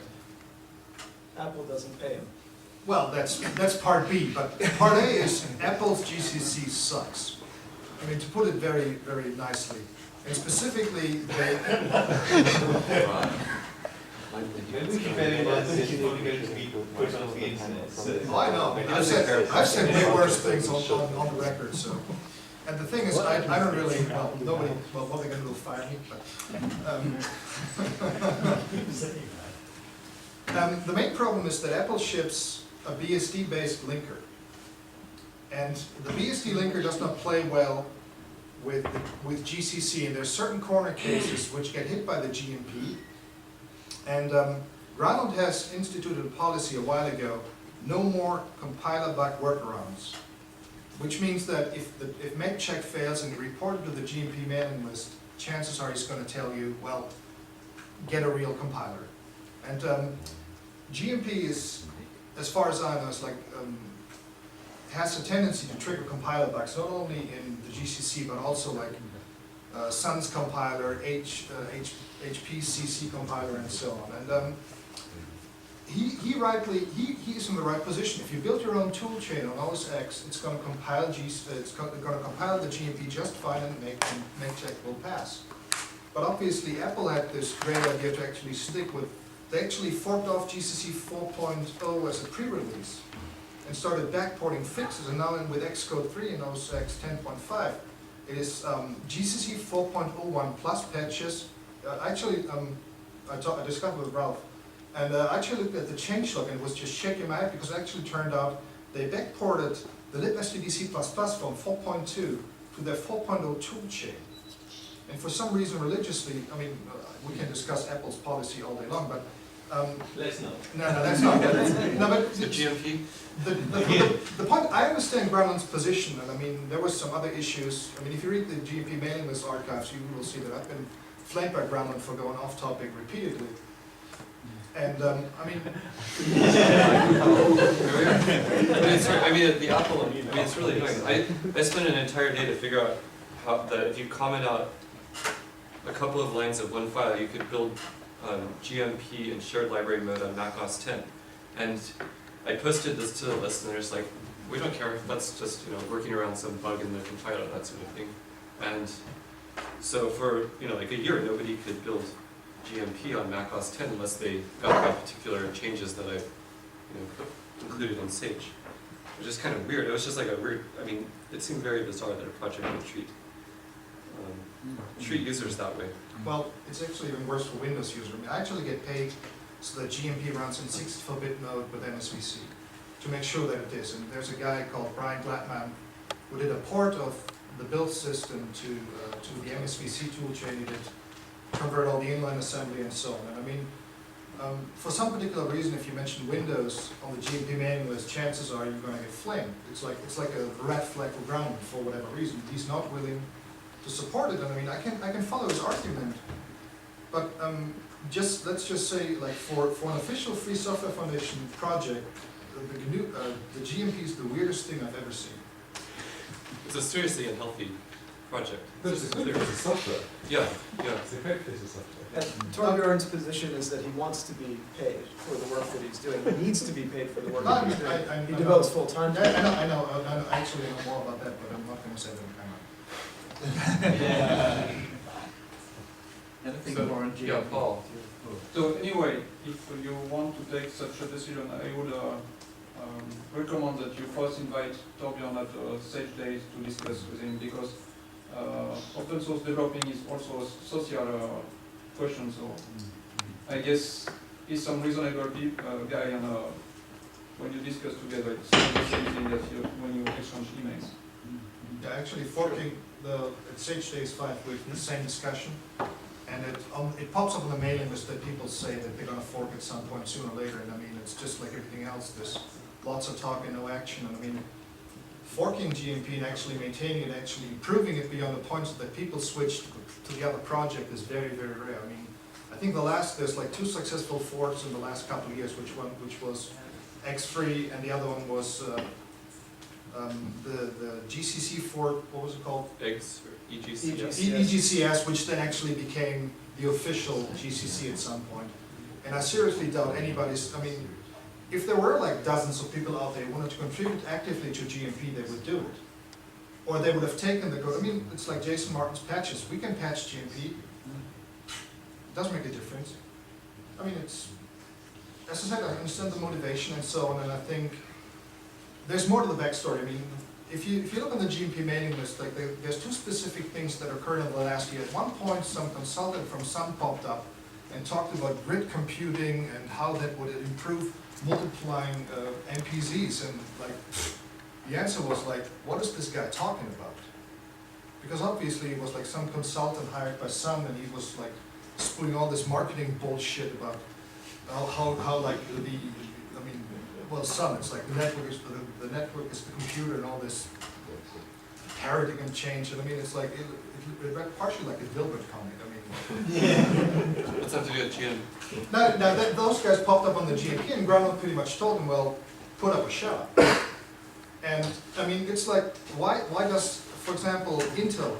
Apple doesn't pay him. well, that's part B, but part A is Apple's GCC sucks. I mean, to put it very, very nicely, and specifically, they. Maybe we should bear in mind that this is probably going to be put onto the internet. So. Oh, I know. I mean, I've said way worse things on the record. So, and the thing is, I don't really. Well, nobody. Well, what are they going to do? Fire me? But the main problem is that Apple ships a BSD-based linker, and the BSD linker does not play well with GCC, and there's certain corner cases which get hit by the GMP. And Granlund has instituted a policy a while ago: no more compiler bug workarounds, which means that if MedCheck fails and you report it to the GMP mailing list, chances are he's going to tell you, well, get a real compiler. And GMP is, as far as I know, is like has a tendency to trigger compiler bugs, not only in the GCC but also like Sun's compiler, HPCC compiler, and so on. And he's in the right position. If you build your own tool chain on OS X, it's going to compile the GMP just fine, and MedCheck will pass. But obviously, Apple had this great idea to actually stick with. They actually forked off GCC 4.0 as a pre-release and started backporting fixes, and now with Xcode 3 and OS X 10.5, it is GCC 4.01 plus patches. I discussed with Ralph, and I actually looked at the changelog and was just shaking my head because it actually turned out they backported the libstdc++ from 4.2 to their 4.0 toolchain. And for some reason, religiously, I mean, we can discuss Apple's policy all day long, but let's not. No, that's not. No, but The GMP? The point, I understand Granlund's position, and I mean, there was some other issues. I mean, if you read the GMP mailing list archives, you will see that I've been flamed by Granlund for going off topic repeatedly. And, I mean... the Apple, it's really annoying. I spent an entire day to figure out how that if you comment out a couple of lines of one file, you could build GMP in shared library mode on Mac OS 10. And I posted this to the list, and they're just like, we don't care, that's just working around some bug in the compiler, that sort of thing. And so for like a year, nobody could build GMP on Mac OS 10 unless they got the particular changes that I included in Sage. Which is kind of weird. It was just like a weird. I mean, it seemed very bizarre that a project would treat users that way. Well, it's actually even worse for Windows users. I mean, I actually get paid so that GMP runs in 64-bit mode with MSVC to make sure that it is. And there's a guy called Brian Glatman who did a port of the build system to the MSVC toolchain. He did convert all the inline assembly and so on. And I mean, for some particular reason, if you mention Windows on the GMP mailing list, chances are you're going to get flamed. It's like a red flag for Granlund for whatever reason. He's not willing to support it, and I mean, I can follow his argument, but let's just say, like for an official Free Software Foundation project, the GMP is the weirdest thing I've ever seen. It's a seriously unhealthy project. But it's a good piece of software. Yeah. It's a great piece of software. And Torbjörn's position is that he wants to be paid for the work that he's doing. He needs to be paid for the work that he's doing. He devotes full time to it. I know. actually know more about that, but I'm not going to say that on camera. Anything So, more on GMP? Yeah, Paul. So anyway, if you want to take such a decision, I would recommend that you first invite Torbjörn at Sage Days to discuss with him, because open source developing is also a social question. So I guess he's some reasonable guy, and when you discuss together, it's not the same thing that you when you exchange emails. Yeah, actually forking at Sage Days 5 with the same discussion, and it pops up on the mailing list that people say that they're going to fork at some point sooner or later, and I mean, it's just like everything else, there's lots of talk and no action, and I mean, forking GMP and actually maintaining it, actually improving it beyond the point so that people switch to the other project is very, very rare. I mean, I think there's like 2 successful forks in the last couple of years, which was X3, and the other one was the GCC fork, what was it called? Eggs or EGCS. EGCS, which then actually became the official GCC at some point. And I seriously doubt anybody's, I mean, if there were like dozens of people out there who wanted to contribute actively to GMP, they would do it. Or they would have taken the code. I mean, it's like Jason Martin's patches. We can patch GMP. It doesn't make a difference. I mean, it's, as I said, I understand the motivation and so on, and I think there's more to the backstory. I mean, if you look on the GMP mailing list, like there's 2 specific things that occurred in the last year. At one point, some consultant from Sun popped up and talked about grid computing and how that would improve multiplying MPZs, and like the answer was like, what is this guy talking about? Because obviously it was like some consultant hired by Sun, and he was like spewing all this marketing bullshit about how like Sun, it's like the network is the computer and all this paradigm change, and I mean, it's like it read partially like a Dilbert comic. I mean, What's that to do with GM? now those guys popped up on the GMP, and Grunwald pretty much told them, well, put up a shut up. And I mean, it's like, why does, for example, Intel,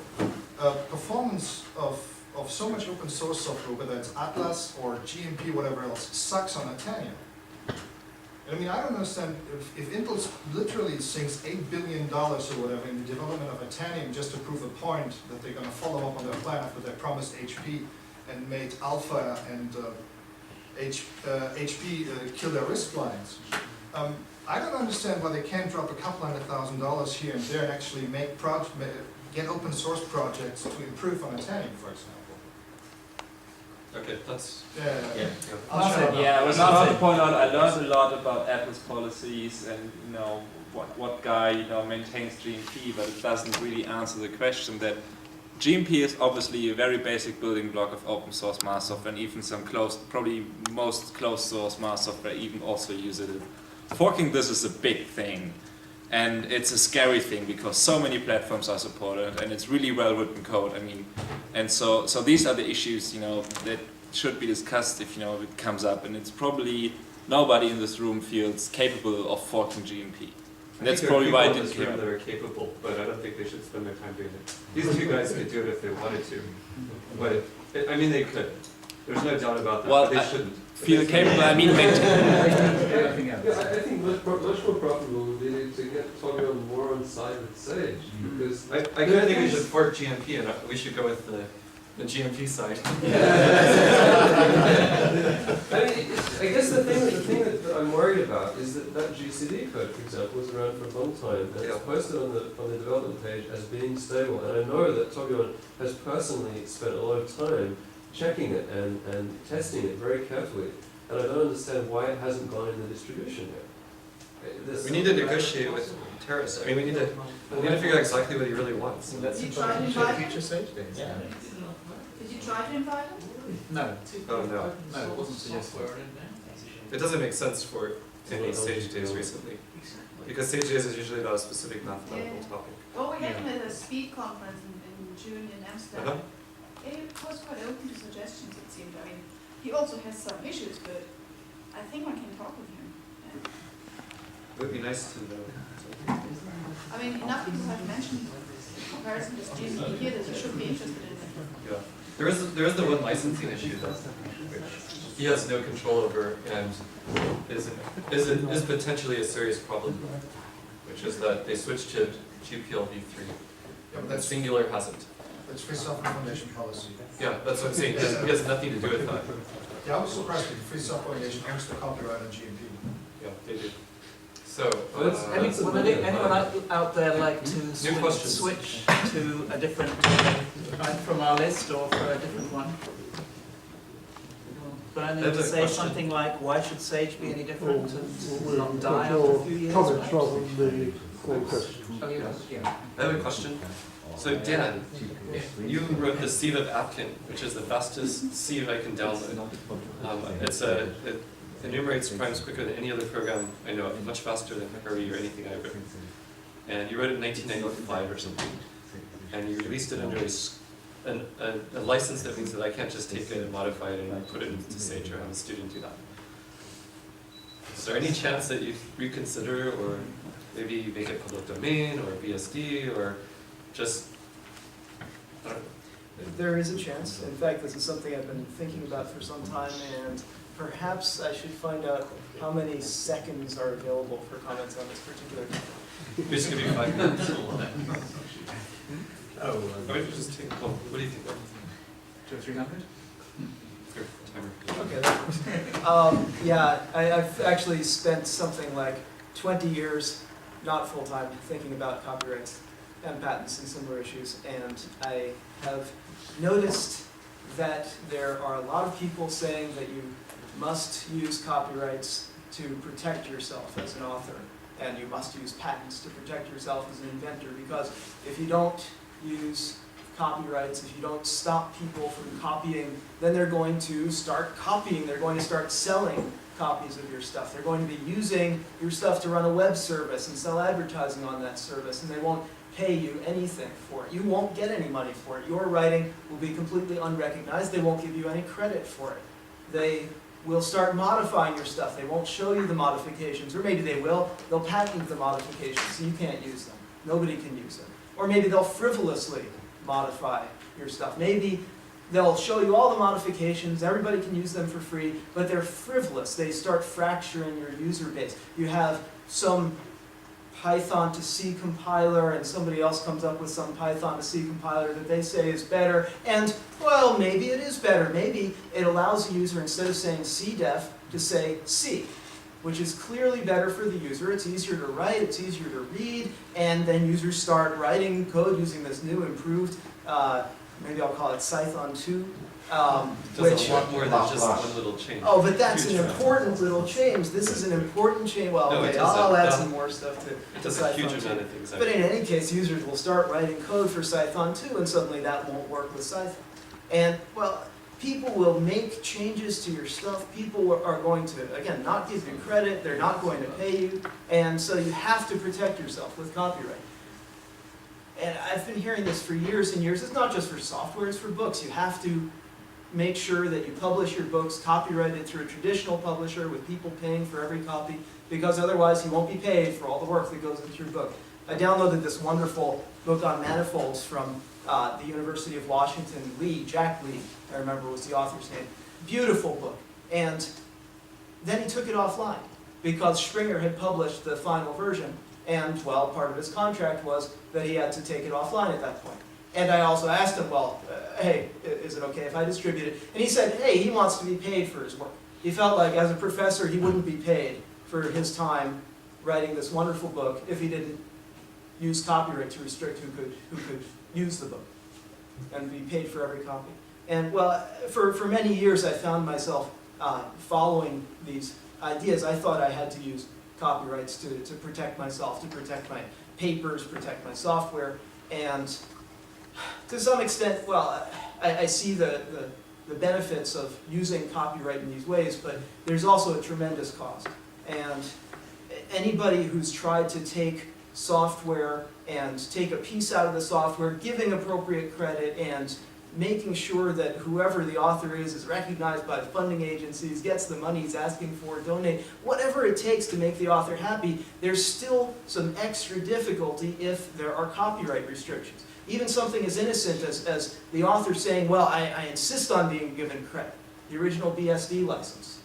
performance of so much open source software, whether it's Atlas or GMP, whatever else, sucks on Itanium? I mean, I don't understand if Intel literally sinks $8 billion or whatever in the development of Itanium just to prove a point that they're going to follow up on their plan after they promised HP and made Alpha and HP kill their RISC lines. I don't understand why they can't drop a couple $100,000 here and there and actually get open source projects to improve on Itanium, for example. Okay, that's... Yeah. Yeah, I was about to point out, I learned a lot about Atlas policies and, you know, what guy, you know, maintains GMP, but it doesn't really answer the question that GMP is obviously a very basic building block of open source mass software, and even some probably most closed source mass software even also use it. Forking this is a big thing, and it's a scary thing because so many platforms are supported, and it's really well written code. I mean, and so these are the issues, you know, that should be discussed if, you know, it comes up, and it's probably nobody in this room feels capable of forking GMP. And that's probably why I didn't care. care. That are capable, but I don't think they should spend their time doing it. These 2 guys could do it if they wanted to, but I mean they could. There's no doubt about that. Well, but they shouldn't. Feel capable, I mean, Anything else? Yeah, I think much more profitable would be to get Torbjörn more on side with Sage, because I kind of think we should fork GMP, and we should go with the GMP side. I mean, I guess the thing that I'm worried about is that GCD code, for example, was around for a long time, and it's posted on the development page as being stable. And I know that Torbjörn has personally spent a lot of time checking it and testing it very carefully. And I don't understand why it hasn't gone in the distribution yet. We need to negotiate with Terrace. I mean, we need to figure out exactly what he really wants. Did you try to invite him? Sage Days. Yeah. Did you try to invite him? No. Oh no. No, it wasn't suggested. It doesn't make sense for any Sage Days recently. Because Sage Days is usually about a specific mathematical topic. Well, we had him at a speed conference in June in Amsterdam. He was quite open to suggestions, it seemed. I mean, he also has some issues, but I think one can talk with him. Yeah. It would be nice to know. I mean, enough people have mentioned in comparison with GMP here that you should be interested in it. Yeah. There is the one licensing issue though, which he has no control over and is potentially a serious problem. which is that they switched to GPL v3. Yeah, but And that's, Singular hasn't. that's Free Software Foundation policy. Yeah, that's what I'm saying. It has nothing to do with that. Yeah, I was surprised that the Free Software Foundation owns the copyright on GMP. Yeah, they do. So, Would anyone out there like to questions? switch to a different, from our list or for a different one? Burning There's to a say question. something like, why should Sage be any different and not die after Your a few years? comments perhaps? rather than the questions. Oh, yeah. I have a question. So Dan, you wrote the sieve of Apkin, which is the fastest sieve I can download. It enumerates primes quicker than any other program I know of, much faster than Hurry or anything I've written. And you wrote it in 1995 or something. And you released it under a license that means that I can't just take it and modify it and put it into Sage or have a student do that. Is there any chance that you reconsider or maybe make it public domain or BSD or just, I don't know. There is a chance. In fact, this is something I've been thinking about for some time, and perhaps I should find out how many seconds are available for comments on this particular topic. Just give you 5 minutes. Oh, Or maybe just take, well, what do you think? 200 or 300? Your timer. Okay, that works. Yeah, I've actually spent something like 20 years, not full-time, thinking about copyrights and patents and similar issues, and I have noticed that there are a lot of people saying that you must use copyrights to protect yourself as an author, and you must use patents to protect yourself as an inventor, because if you don't use copyrights, if you don't stop people from copying, then they're going to start copying, they're going to start selling copies of your stuff. They're going to be using your stuff to run a web service and sell advertising on that service, and they won't pay you anything for it. You won't get any money for it. Your writing will be completely unrecognized. They won't give you any credit for it. They will start modifying your stuff. They won't show you the modifications, or maybe they will. They'll patent the modifications, so you can't use them. Nobody can use them. Or maybe they'll frivolously modify your stuff. Maybe they'll show you all the modifications, everybody can use them for free, but they're frivolous. They start fracturing your user base. You have some Python to C compiler, and somebody else comes up with some Python to C compiler that they say is better, and, well, maybe it is better. Maybe it allows the user, instead of saying CDEF, to say C, which is clearly better for the user. It's easier to write, it's easier to read, and then users start writing code using this new improved, maybe I'll call it Python 2, It does a lot more than just one little change. Oh, but that's Huge an amount. important little change. This is an important change. Well, No, it okay, does I'll add that. some more stuff to It does a huge amount of things. But in any case, users will start writing code for Python 2, and suddenly that won't work with Python. And, well, people will make changes to your stuff. People are going to, again, not give you credit. They're not going to pay you. And so you have to protect yourself with copyright. And I've been hearing this for years and years. It's not just for software, it's for books. You have to make sure that you publish your books copyrighted through a traditional publisher with people paying for every copy, because otherwise you won't be paid for all the work that goes into your book. I downloaded this wonderful book on manifolds from the University of Washington. Jack Lee, I remember was the author's name. Beautiful book. And then he took it offline because Springer had published the final version, and, well, part of his contract was that he had to take it offline at that point. And I also asked him, well, hey, is it okay if I distribute it? And he said, hey, he wants to be paid for his work. He felt like as a professor he wouldn't be paid for his time writing this wonderful book if he didn't use copyright to restrict who could use the book and be paid for every copy. And, well, for many years I found myself following these ideas. I thought I had to use copyrights to protect myself, to protect my papers, protect my software, and to some extent, well, I see the benefits of using copyright in these ways, but there's also a tremendous cost. And anybody who's tried to take software and take a piece out of the software, giving appropriate credit and making sure that whoever the author is recognized by the funding agencies, gets the money he's asking for, donate, whatever it takes to make the author happy, there's still some extra difficulty if there are copyright restrictions. Even something as innocent as the author saying, well, I insist on being given credit, the original BSD license.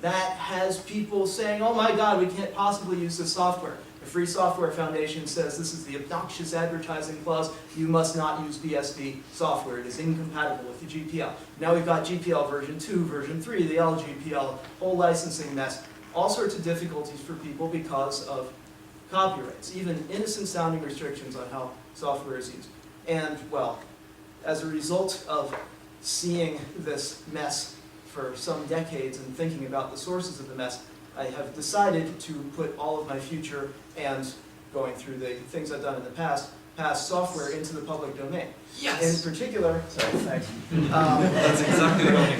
That has people saying, oh my God, we can't possibly use this software. The Free Software Foundation says this is the obnoxious advertising clause. You must not use BSD software. It is incompatible with the GPL. Now we've got GPL version 2, version 3, the LGPL, whole licensing mess. All sorts of difficulties for people because of copyrights, even innocent sounding restrictions on how software is used. And, well, as a result of seeing this mess for some decades and thinking about the sources of the mess, I have decided to put all of my future and going through the things I've done in the past software into the public domain. Yes! In particular, sorry, thanks. That's exactly what I mean.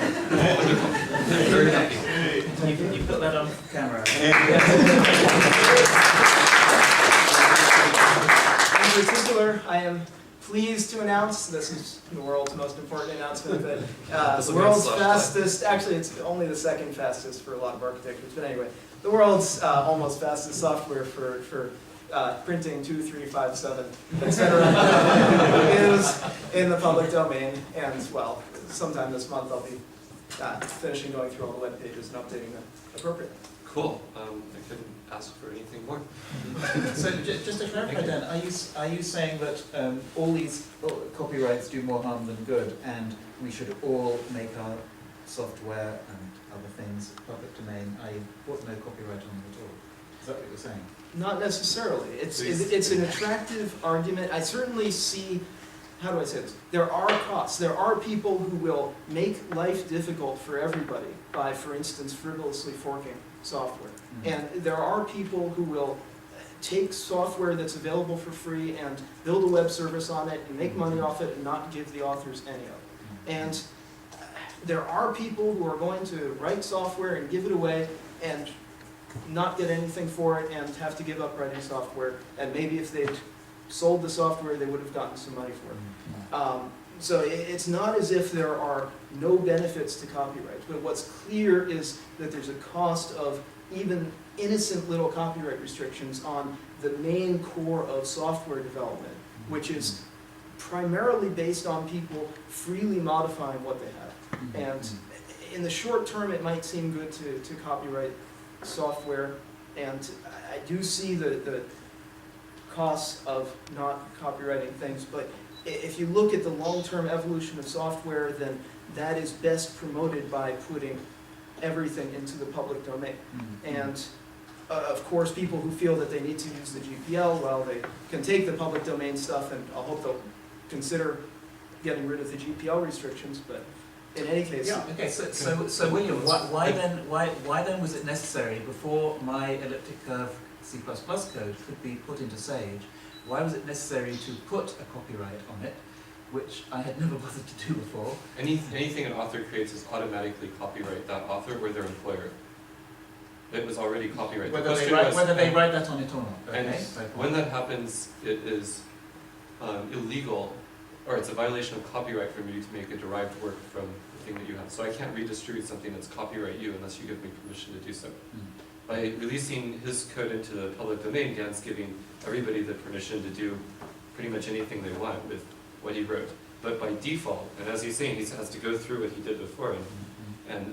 Wonderful. I'm very happy. You put that on camera. In particular, I am pleased to announce, this is the world's most important announcement, that the world's fastest, actually it's only the second fastest for a lot of architectures, but anyway, the world's almost fastest software for printing 2, 3, 5, 7, etc. is in the public domain, and well, sometime this month I'll be finishing going through all the web pages and updating them appropriately. Cool. I couldn't ask for anything more. So just to clarify, Dan, are you saying that all these copyrights do more harm than good, and we should all make our software and other things public domain, i.e. put no copyright on them at all? Is that what you're saying? Not necessarily. It's an attractive argument. I certainly see, how do I say this? There are costs. There are people who will make life difficult for everybody by, for instance, frivolously forking software. And there are people who will take software that's available for free and build a web service on it and make money off it and not give the authors any of it. And there are people who are going to write software and give it away and not get anything for it and have to give up writing software. And maybe if they'd sold the software, they would have gotten some money for it. So it's not as if there are no benefits to copyright, but what's clear is that there's a cost of even innocent little copyright restrictions on the main core of software development, which is primarily based on people freely modifying what they have. And in the short term, it might seem good to copyright software, and I do see the costs of not copyrighting things, but if you look at the long-term evolution of software, then that is best promoted by putting everything into the public domain. And of course, people who feel that they need to use the GPL, well, they can take the public domain stuff, and I hope they'll consider getting rid of the GPL restrictions, but in any case. Yeah, okay, so William, why then was it necessary, before my elliptic curve C++ code could be put into Sage, why was it necessary to put a copyright on it, which I had never bothered to do before? Anything an author creates is automatically copyright that author or their employer. It was already copyright. Whether they write that on it or not. Okay, and when that happens, it is illegal, or it's a violation of copyright for me to make a derived work from the thing that you have. So I can't redistribute something that's copyright you unless you give me permission to do so. By releasing his code into the public domain, Dan's giving everybody the permission to do pretty much anything they want with what he wrote. But by default, and as he's saying, he has to go through what he did before and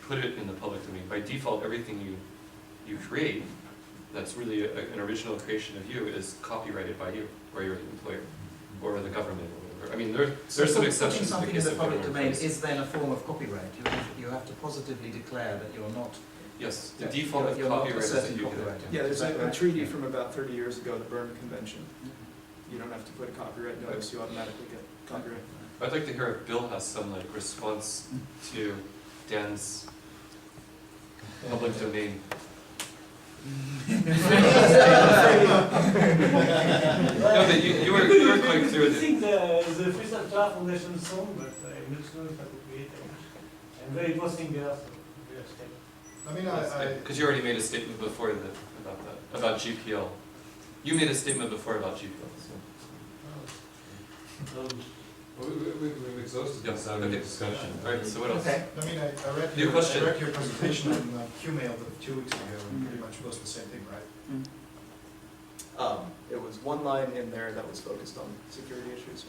put it in the public domain. By default, everything you create that's really an original creation of you is copyrighted by you, or your employer, or the government, or whatever. I mean, there's some exceptions to the something case in the of public government domain affairs. is then a form of copyright. You have to positively declare that you're not. Yes, the default of you're not copyright is that asserting you get copyright. it. Yeah, there's a treaty from about 30 years ago, the Berne Convention. You don't have to put a copyright notice, you automatically get copyright. I'd like to hear if Bill has some like response to Dan's public domain. No, but you were quite clear I that think the Free Software Foundation song, but I'm not sure if I could create it. I'm very posting there, so we have to take. I mean, because you already made a statement before about GPL. You made a statement before about GPL. So. Well, we've exhausted this discussion. All right. So what else? Okay. I mean, I read Your question. I read your presentation on QMail 2 weeks ago, and pretty much was the same thing, right? It was one line in there that was focused on security issues.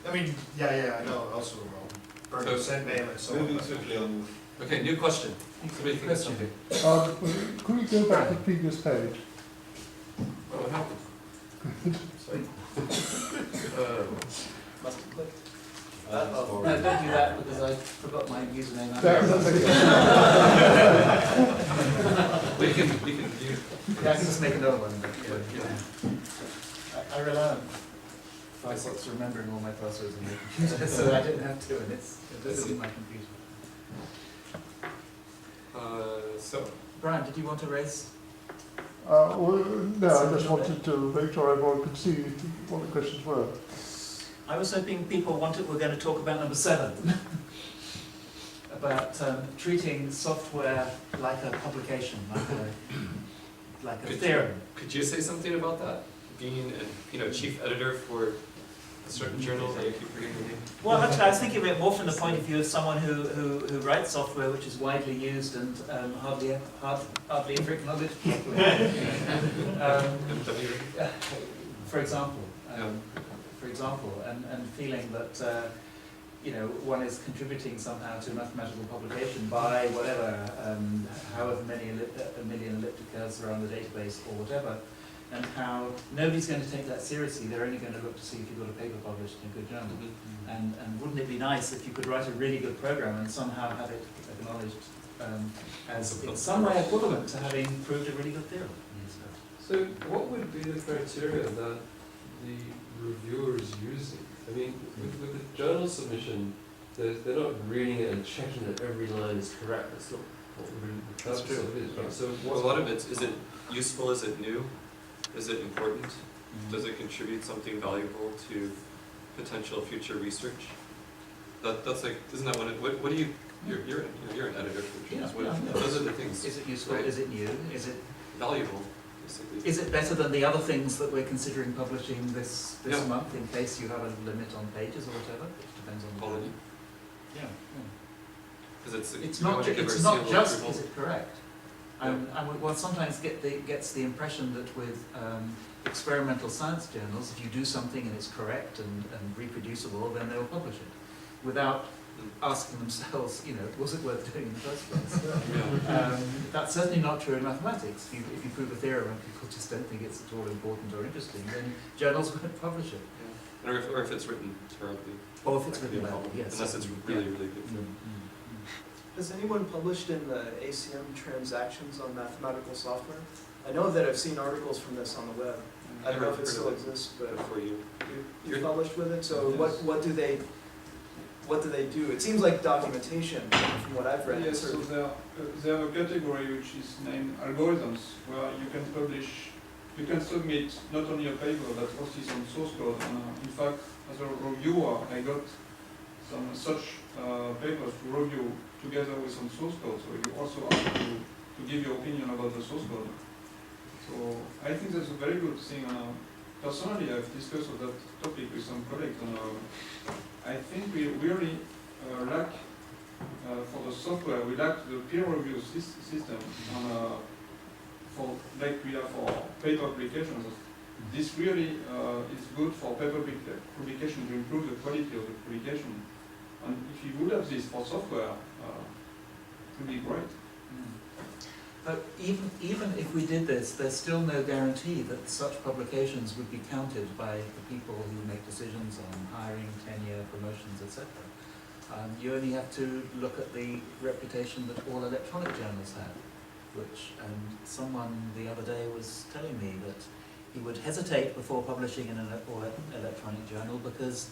But I mean, yeah, I know. Also, Berne sent mail and so on. Moving swiftly on. Okay. New question. Somebody think of something. Could we go back to the previous page? Must have clicked. No, don't do that because I forgot my username. We can view. Yeah, I can just make another one. Yeah. I rely on Firefox remembering all my passwords on my computer, so I didn't have to, and it isn't my computer. So, Brian, did you want to raise? Well, no, I just wanted to make sure everyone could see what the questions were. I was hoping people were going to talk about number 7, about treating software like a publication, like a theorem. could you say something about that? Being a chief editor for a certain journal that you keep forgetting the name. Well, actually, I was thinking of it more from the point of view of someone who writes software which is widely used and hardly ever acknowledged properly. For example, and feeling that one is contributing somehow to mathematical publication by whatever, however many a million ellipticas are on the database or whatever. And how nobody's going to take that seriously. They're only going to look to see if you've got a paper published in a good journal. And wouldn't it be nice if you could write a really good program and somehow have it acknowledged as in some way equivalent to having proved a really good theorem? So what would be the criteria that the reviewer is using? I mean, with the journal submission, they're not reading it and checking that every line is correct. That's not what really the purpose of it is, right? So a lot of it, is it useful, is it new? Is it important? Does it contribute something valuable to potential future research? That's like, isn't that what do you, you're an editor for journals. Those are the things. Is it useful? Right? Is it new? Is it valuable? Basically. Is it better than the other things that we're considering publishing this month, in case you have a limit on pages or whatever? It depends on the quality. Yeah. Because it's not just is it correct. One sometimes gets the impression that with experimental science journals, if you do something and it's correct and reproducible, then they'll publish it, without asking themselves, was it worth doing in the first place? That's certainly not true in mathematics. If you prove a theorem and people just don't think it's at all important or interesting, then journals won't publish it. Yeah. Or if it's written terribly. Or if it's written badly, yes. Unless it's really, really good. Has anyone published in the ACM transactions on mathematical software? I know that I've seen articles from this on the web. I don't know if it still exists, but before you published with it. So what do they do? It seems like documentation from what I've read. Yes, so they have a category which is named algorithms, where you can publish, you can submit not only a paper that also is on source code. In fact, as a reviewer, I got some such papers to review together with some source code, so you also have to give your opinion about the source code. So I think that's a very good thing. Personally, I've discussed that topic with some colleagues, and I think we really lack, for the software, we lack the peer review system, for like we have for paper publications. This really is good for paper publication to improve the quality of the publication. And if you would have this for software, it would be great. But even if we did this, there's still no guarantee that such publications would be counted by the people who make decisions on hiring, tenure, promotions, etc. You only have to look at the reputation that all electronic journals have, which someone the other day was telling me that he would hesitate before publishing in an electronic journal because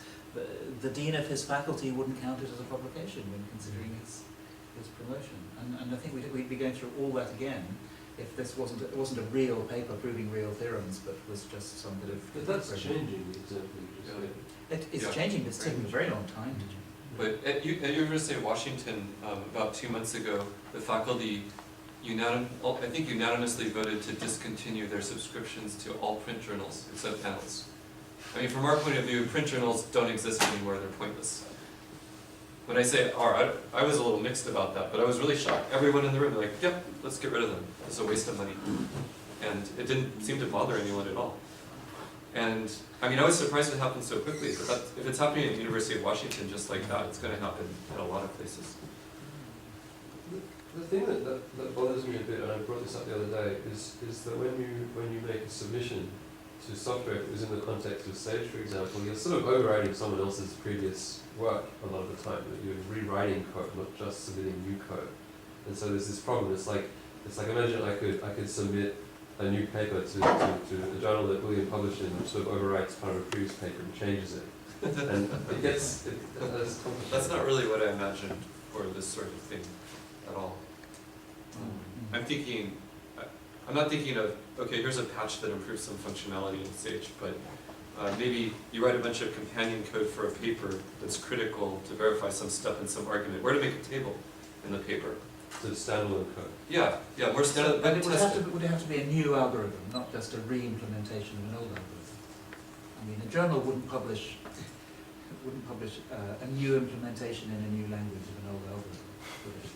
the dean of his faculty wouldn't count it as a publication when considering his promotion. And I think we'd be going through all that again if this wasn't a real paper proving real theorems, but was just some bit of... But that's changing, exactly. It's changing, but it's taking a very long time to change. But at University of Washington, about 2 months ago, the faculty unanimously voted to discontinue their subscriptions to all print journals except panels. I mean, from our point of view, print journals don't exist anymore, they're pointless. When I say I was a little mixed about that, but I was really shocked. Everyone in the room, they're like, yep, let's get rid of them. It's a waste of money. And it didn't seem to bother anyone at all. And I mean, I was surprised it happened so quickly, but if it's happening at the University of Washington just like that, it's going to happen at a lot of places. The thing that bothers me a bit, and I brought this up the other day, is that when you make a submission, software, if it was in the context of Sage, for example, you're sort of overriding someone else's previous work a lot of the time. That you're rewriting code, not just submitting new code. And so there's this problem. It's like imagine I could submit a new paper to a journal that William published in, which sort of overwrites part of a previous paper and changes it. And that's complicated. That's not really what I imagined for this sort of thing at all. I'm not thinking of, okay, here's a patch that improves some functionality in Sage, but maybe you write a bunch of companion code for a paper that's critical to verify some step in some argument, where to make a table in the paper. So it's standalone code. Yeah, more standard. But would it have to be a new algorithm, not just a re-implementation of an old algorithm? I mean, a journal wouldn't publish a new implementation in a new language of an old algorithm, would it?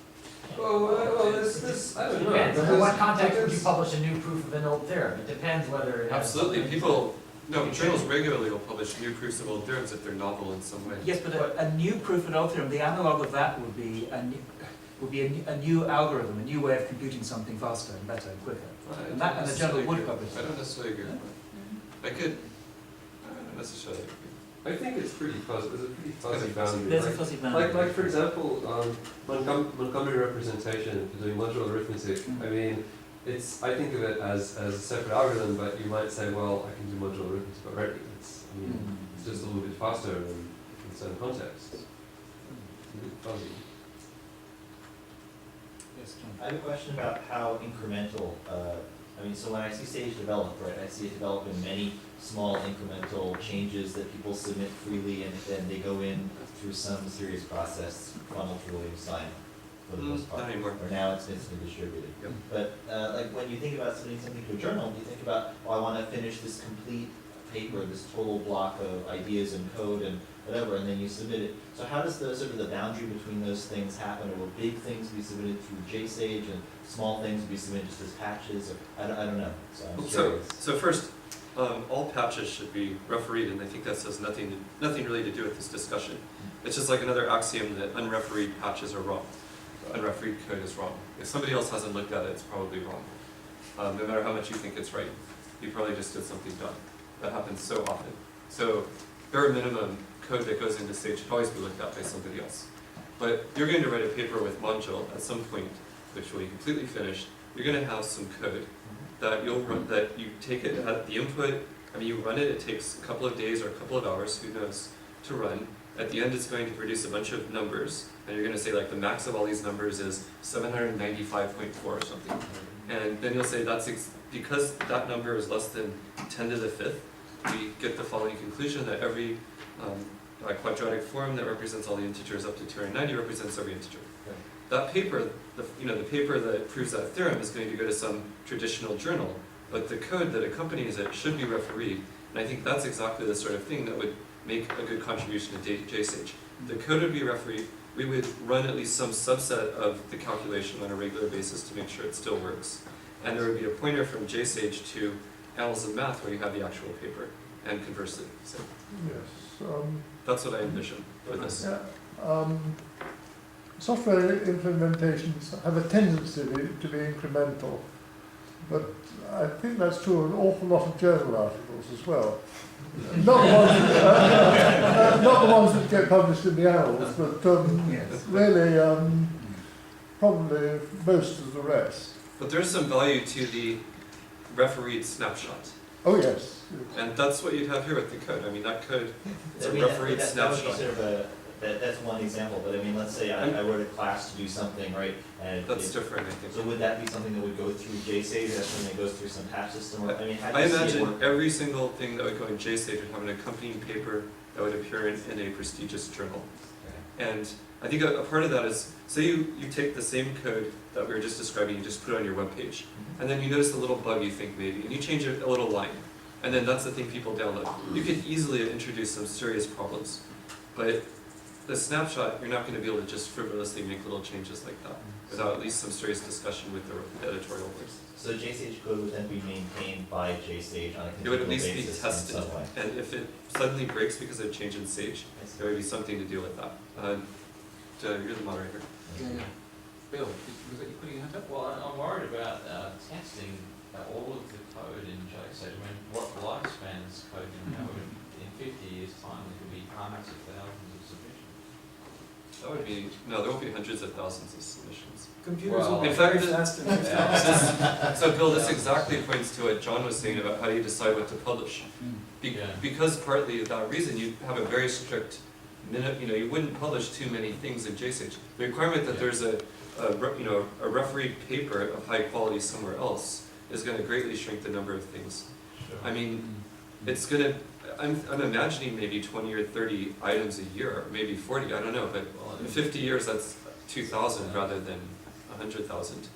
Well, this I don't know. Depends. In what context would you publish a new proof of an old theorem? It depends whether it has Absolutely, something- journals regularly will publish new proofs of old theorems if they're novel in some way. Yes, but a new proof of an old theorem, the analog of that would be a new algorithm, a new way of computing something faster and better and quicker. And the journal would publish I that. don't necessarily agree with that. I don't necessarily agree. I think it's pretty fuzzy. There's a pretty fuzzy boundary. There's a fuzzy boundary. Like for example, Montgomery representation for doing modular arithmetic. I mean, I think of it as a separate algorithm, but you might say, well, I can do modular arithmetic already. It's just a little bit faster in certain contexts. It's a bit fuzzy. Yes, John. I have a question about how incremental, so when I see Sage develop, right, I see it develop in many small incremental changes that people submit freely, and then they go in through some serious process funneled through William Stein for the most part. Not anymore. Or now it's been distributed. Yep. But when you think about submitting something to a journal, do you think about, I want to finish this complete paper, this total block of ideas and code and whatever, and then you submit it. So how does the sort of the boundary between those things happen? Or will big things be submitted through JSage and small things be submitted just as patches? Or I don't know. So I'm curious. So first, all patches should be refereed, and I think that says nothing really to do with this discussion. It's just like another axiom that unrefereed patches are wrong. Unrefereed code is wrong. If somebody else hasn't looked at it, it's probably wrong. No matter how much you think it's right, you probably just did something dumb. That happens so often. So bare minimum code that goes into Sage should always be looked at by somebody else. But you're going to write a paper with Module at some point, which will be completely finished. You're going to have some code that you'll run, that you take it at the input. You run it. It takes a couple of days or a couple of hours, who knows, to run. At the end, it's going to produce a bunch of numbers, and you're going to say like the max of all these numbers is 795.4 or something. And then you'll say because that number is less than 10 to the 5th, we get the following conclusion that every quadratic form that represents all the integers up to 290 represents every integer. Okay. That paper, the paper that proves that theorem is going to go to some traditional journal, but the code that accompanies it should be refereed. And I think that's exactly the sort of thing that would make a good contribution to JSage. The code would be refereed. We would run at least some subset of the calculation on a regular basis to make sure it still works. And there would be a pointer from JSage to Annals of Math where you have the actual paper, and conversely. So Yes. that's what I envision for this. Yeah. Software implementations have a tendency to be incremental, but I think that's true of an awful lot of journal articles as well. Not the ones that get published in the annals, but really probably most of the rest. But there's some value to the refereed snapshot. Oh yes. And that's what you'd have here with the code. That code is a that refereed would be snapshot. sort of that's one example, but let's say I wrote a class to do something, right? And That's different, I think. So would that be something that would go through JSage, that's something that goes through some patch system? Or, how do you I see it imagine work? every single thing that would go in JSage would have an accompanying paper that would appear in a prestigious journal. Okay. And I think a part of that is, say you take the same code that we were just describing, you just put it on your webpage, and then you notice a little bug you think maybe, and you change a little line, and then that's the thing people download. You could easily introduce some serious problems, but the snapshot, you're not going to be able to just frivolously make little changes like that without at least some serious discussion with the editorial voice. So JSage code would then be maintained by JSage on a It would continual at least be basis tested, in some way. and if it suddenly breaks because of a change in Sage, there would be something to deal with that. You're the moderator. Yeah. Bill, was it you putting your hand up? Well, I'm worried about testing all of the code in JSON, I mean, what lifespan's code in code in 50 years' time, there could be hundreds of thousands of submissions. That would be, no, there won't be hundreds of thousands of submissions. Computers will Well, be in fact, very fast and So Bill, this exactly points to what John was saying about how do you decide what to publish. Yeah. Because partly of that reason, you have a very strict minute, you wouldn't publish too many things in JSH. The requirement that there's a refereed paper of high quality somewhere else is going to greatly shrink the number of things. Sure. I mean, it's going to, I'm imagining maybe 20 or 30 items a year, or maybe 40, I don't know, but in 50 years that's 2,000 rather than 100,000.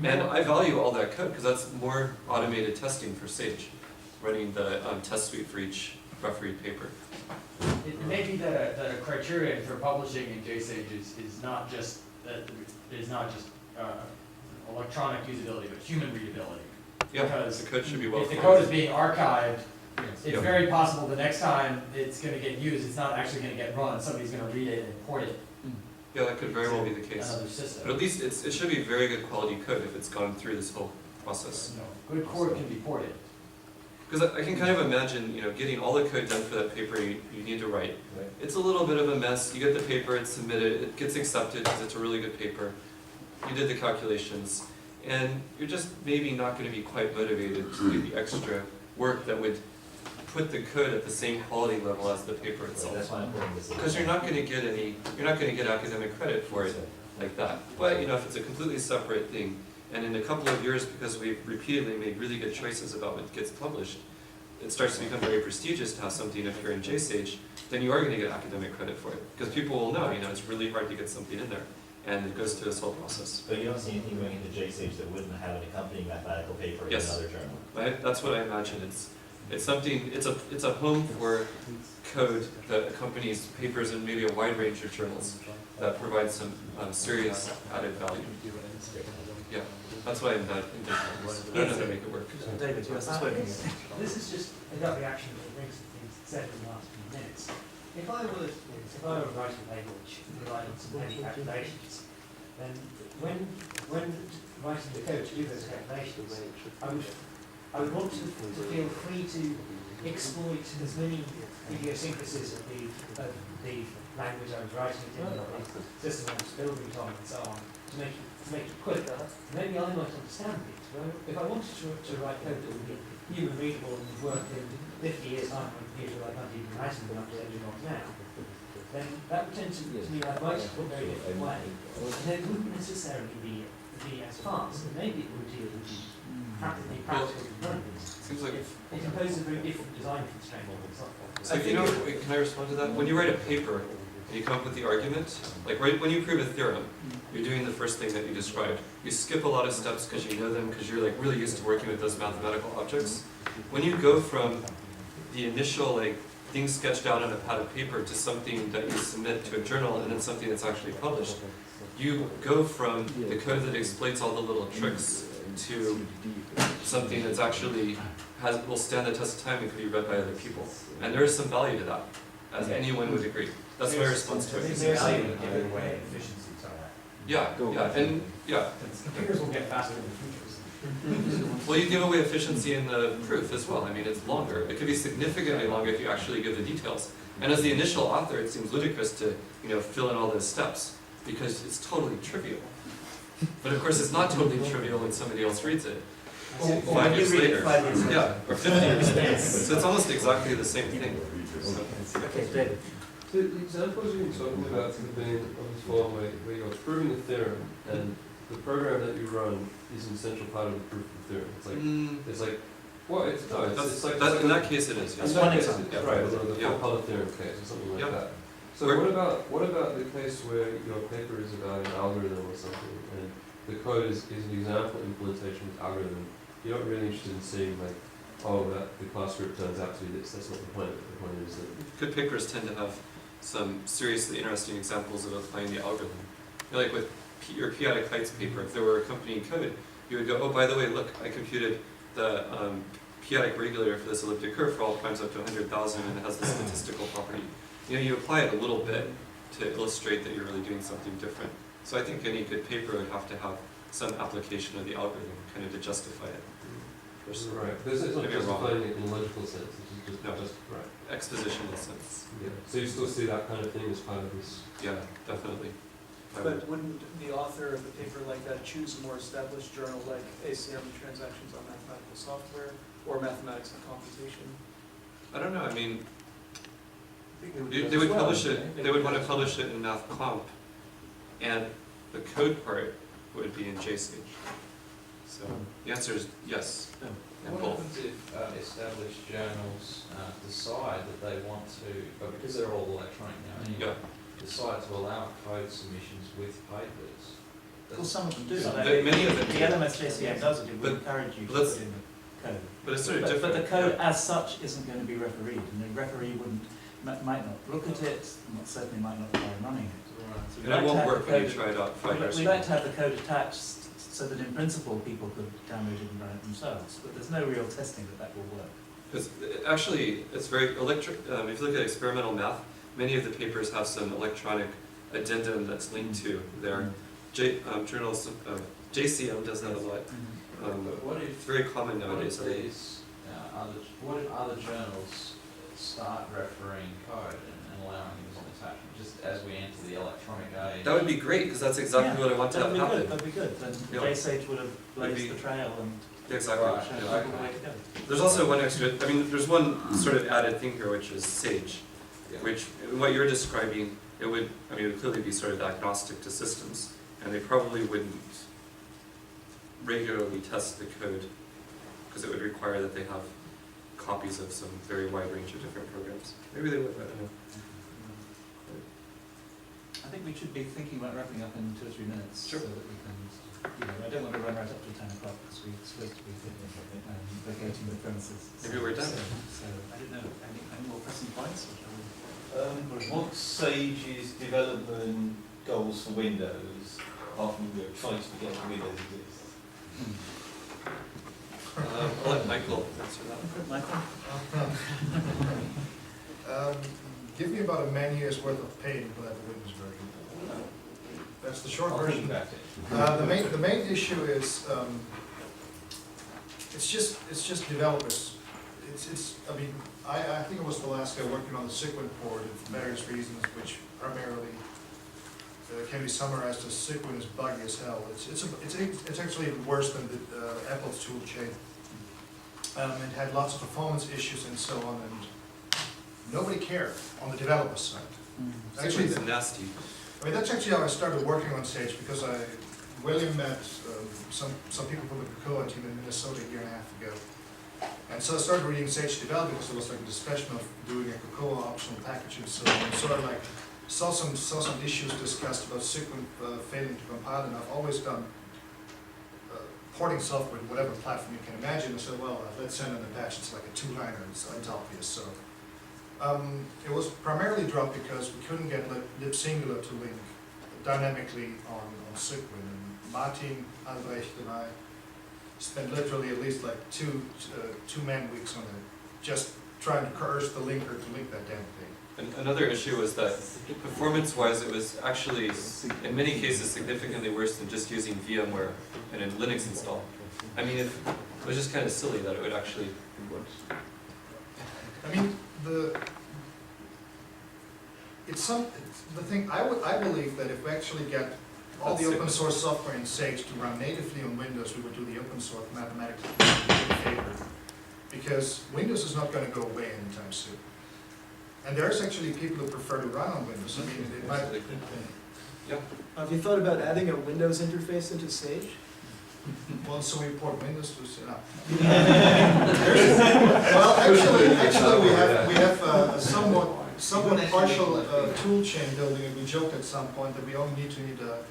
And I value all that code because that's more automated testing for Sage, running the test suite for each refereed paper. It may be that a criterion for publishing in JSage is not just electronic usability, but human readability. Yeah, Because the code should be well if the formed. code is being archived, it's Yeah. very possible the next time it's going to get used, it's not actually going to get run. Somebody's going to read it and import it Yeah, that could very well be the to case. another system. But at least it should be very good quality code if it's gone through this whole process. Good code can be ported. Because I can kind of imagine, getting all the code done for that paper you need to write. It's a little bit of a mess. You get the paper, it's submitted, it gets accepted because it's a really good paper. You did the calculations, and you're just maybe not going to be quite motivated to do the extra work that would put the code at the same quality level as the paper itself. That's why I'm putting this. Because you're not going to get academic credit for it like that. But if it's a completely separate thing, and in a couple of years, because we've repeatedly made really good choices about what gets published, it starts to become very prestigious to have something. If you're in JSage, then you are going to get academic credit for it, because people will know. It's really hard to get something in there, and it goes through this whole process. But you don't see anything going into JSage that wouldn't have an accompanying mathematical paper in Yes. another journal. That's what I imagine. It's something. It's a home for code that accompanies papers in maybe a wide range of journals that provides some serious added value. Yeah, that's what I envision. I don't know how to make it work. David, you asked this way. This is just a gut reaction to the things said in the last few minutes. If I were writing a paper which relied on some heavy calculations, then when writing the code to do those calculations, I would want to feel free to exploit as many idiosyncrasies of the language I was writing it in, or the system I was building it on, and so on, to make it quicker. Maybe I might understand it. If I wanted to write code that would be human readable and would work in 50 years' time on a computer I can't even imagine them up to the not now, then that would tend to me like write it in a very different way. And it wouldn't necessarily be as fast, and maybe it would be practical components. Seems like it imposes a very different design constraint on the software. So can I respond to that? When you write a paper and you come up with the argument, like when you prove a theorem, you're doing the first thing that you described. You skip a lot of steps because you know them, because you're really used to working with those mathematical objects. When you go from the initial things sketched out on a pad of paper to something that you submit to a journal and then something that's actually published, you go from the code that exploits all the little tricks to something that's actually will stand the test of time and can be read by other people. And there is some value to that, as anyone would agree. That's my response to it. There's value in giving away efficiency to that. Yeah. Computers will get faster in the future. Well, you give away efficiency in the proof as well. I mean, it's longer. It could be significantly longer if you actually give the details. And as the initial author, it seems ludicrous to fill in all those steps because it's totally trivial. But of course, it's not totally trivial when somebody else reads it. 5 years later. Yeah, or 50 years later. So it's almost exactly the same thing. Okay, David. So the examples you're talking about have been of the form where you're proving a theorem and the program that you run is an essential part of the proof of the theorem. It's like In that case it is. That's one example. Right, or the four-color theorem case or something like that. So what about the case where your paper is about an algorithm or something and the code is an example implementation with algorithm? You're not really interested in seeing that the class group turns out to be this. That's not the point. The point is that good papers tend to have some seriously interesting examples of applying the algorithm. Like with your periodic heights paper, if there were accompanying code, you would go, oh, by the way, look, I computed the periodic regulator for this elliptic curve for all primes up to 100,000 and it has this statistical property. You apply it a little bit to illustrate that you're really doing something different. So I think any good paper would have to have some application of the algorithm kind of to justify it. Personally. Right. It's not Maybe I'm wrong. justifying it in a logical sense, it's just No. right. Expositional sense. Yeah. So you still see that kind of thing as part of this. Yeah, definitely. But wouldn't the author of a paper like that choose a more established journal like ACM Transactions on Mathematical Software or Mathematics and Computation? I don't know. I mean, I think they would publish it. They would want to publish it in Math Comp, and the code part would be in JSage. So the answer is yes. And What both. happens if established journals decide that they want to, but because they're all electronic now anyway, decide to allow code submissions with papers? Well, some of them do. So many of them The do. LMS JCM does it, it would But encourage you to let's- put in the code. But it's sort of But different. the code as such isn't going to be refereed, and the referee might not look at it, and certainly might not try running it. So And it won't work when you try it out 5 years we from like to have the code attached so that in principle people could download it and run it themselves, but there's no real testing that will work. Because actually, it's very electric. If you look at experimental math, many of the papers have some electronic addendum that's linked to their journals. JCM does that a lot. What It's very common nowadays. What if other journals start refereeing code and allowing it as an attachment, just as we enter the electronic age? That would be great, because that's exactly what I want to have happen. That'd be good, then Yeah. JSage would have blazed the trail and Exactly. Right. shown Yeah. people the way to go. There's also one extra, I mean, there's one sort of added thing here, which is Sage, which, in what you're describing, it would clearly be sort of agnostic to systems, and they probably wouldn't regularly test the code, because it would require that they have copies of some very wide range of different programs. Maybe they would, I don't know. I think we should be thinking about wrapping up in 2 or 3 minutes. Sure. So that we can, I don't want to run right up to 10 o'clock because we're supposed to be vacating the premises. Maybe we're done. So I don't know, any more pressing points? Or shall we? What's Sage's development goals for Windows, apart from trying to forget that Windows exists? I'll let Michael answer that. Michael? Give me about a man year's worth of pain for that Windows version. That's the short version. The main issue is it's just developers. I mean, I think it was the last guy working on the Sigwin port for various reasons, which primarily can be summarized as Sigwin is buggy as hell. It's actually even worse than the Apple's tool chain. It had lots of performance issues and so on, and nobody cared on the developer side. Actually, It's nasty. I mean, that's actually how I started working on Sage, because William met some people from the Cocoa team in Minnesota a year and a half ago. And so I started reading Sage Develop because there was like a discussion of doing a Cocoa optional package and so on. And so I like saw some issues discussed about Sigwin failing to compile, and I've always done porting software to whatever platform you can imagine. I said, well, let's send in a patch. It's like a 2-liner, it's obvious. So it was primarily dropped because we couldn't get lib singular to link dynamically on Sigwin. And Martin, Albrecht, and I spent literally at least like two man-weeks on it, just trying to coerce the linker to link that damn thing. And another issue was that performance-wise, it was actually, in many cases, significantly worse than just using VMware and a Linux install. I mean, it was just kind of silly that it would actually work. I mean, I believe that if we actually get all the open source software in Sage to run natively on Windows, we would do the open source mathematics in favor. Because Windows is not going to go away anytime soon. And there's actually people who prefer to run on Windows. I mean, it might. Yeah. Have you thought about adding a Windows interface into Sage? Well, so we port Windows to well, actually, we have a somewhat partial tool chain building, and we joked at some point that we only need a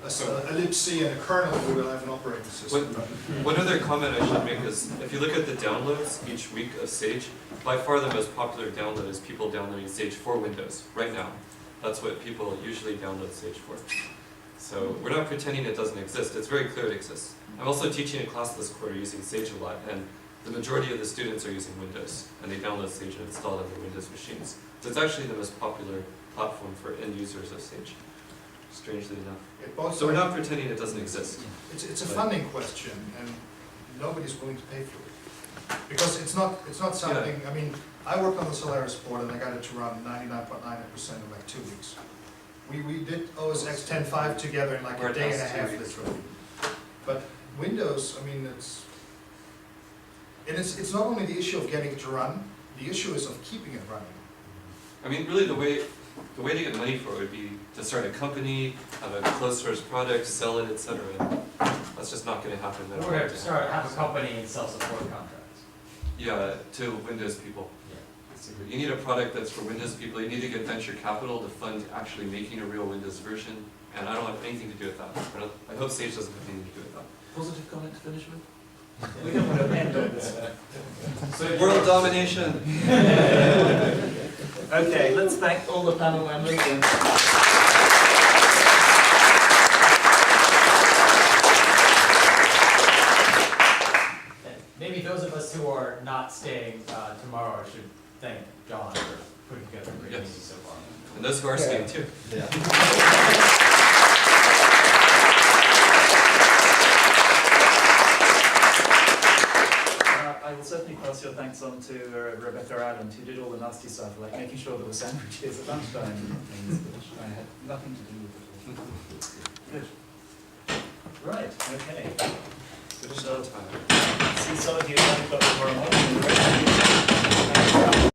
libc and a kernel, and we will have an operating system. One other comment I should make is, if you look at the downloads each week of Sage, by far the most popular download is people downloading Sage for Windows, right now. That's what people usually download Sage for. So we're not pretending it doesn't exist, it's very clear it exists. I'm also teaching a class this quarter using Sage a lot, and the majority of the students are using Windows, and they download Sage and install it on their Windows machines. So it's actually the most popular platform for end users of Sage. strangely enough. It both So we're not pretending it doesn't exist. It's a funding question, and nobody's willing to pay for it. Because it's not something, I mean, I worked on the Solaris board and I got it to run 99.9% in like 2 weeks. We did OS X 10.5 together in like a day and a half, literally. But Windows, I mean, it's not only the issue of getting it to run, the issue is of keeping it running. I mean, really the way to get money for it would be to start a company, have a closed source product, sell it, etc. That's just not going to happen. We're going to have a company and sell support contracts. Yeah, to Windows people. You need a product that's for Windows people. You need to get venture capital to fund actually making a real Windows version. And I don't have anything to do with that. I hope Sage doesn't have anything to do with that. Positive comment to finish with? We don't want to end on this. World domination. Okay, let's thank all the panel members. And maybe those of us who are not staying tomorrow should thank John for putting together a great meeting so far. And those who are staying too. Yeah. I will certainly pass your thanks on to Rebecca Adams, who did all the nasty stuff, like making sure there were sandwiches at lunchtime and things, which I had nothing to do with it. Good. Right, okay. Good show time. See some of you at 9 o'clock tomorrow morning.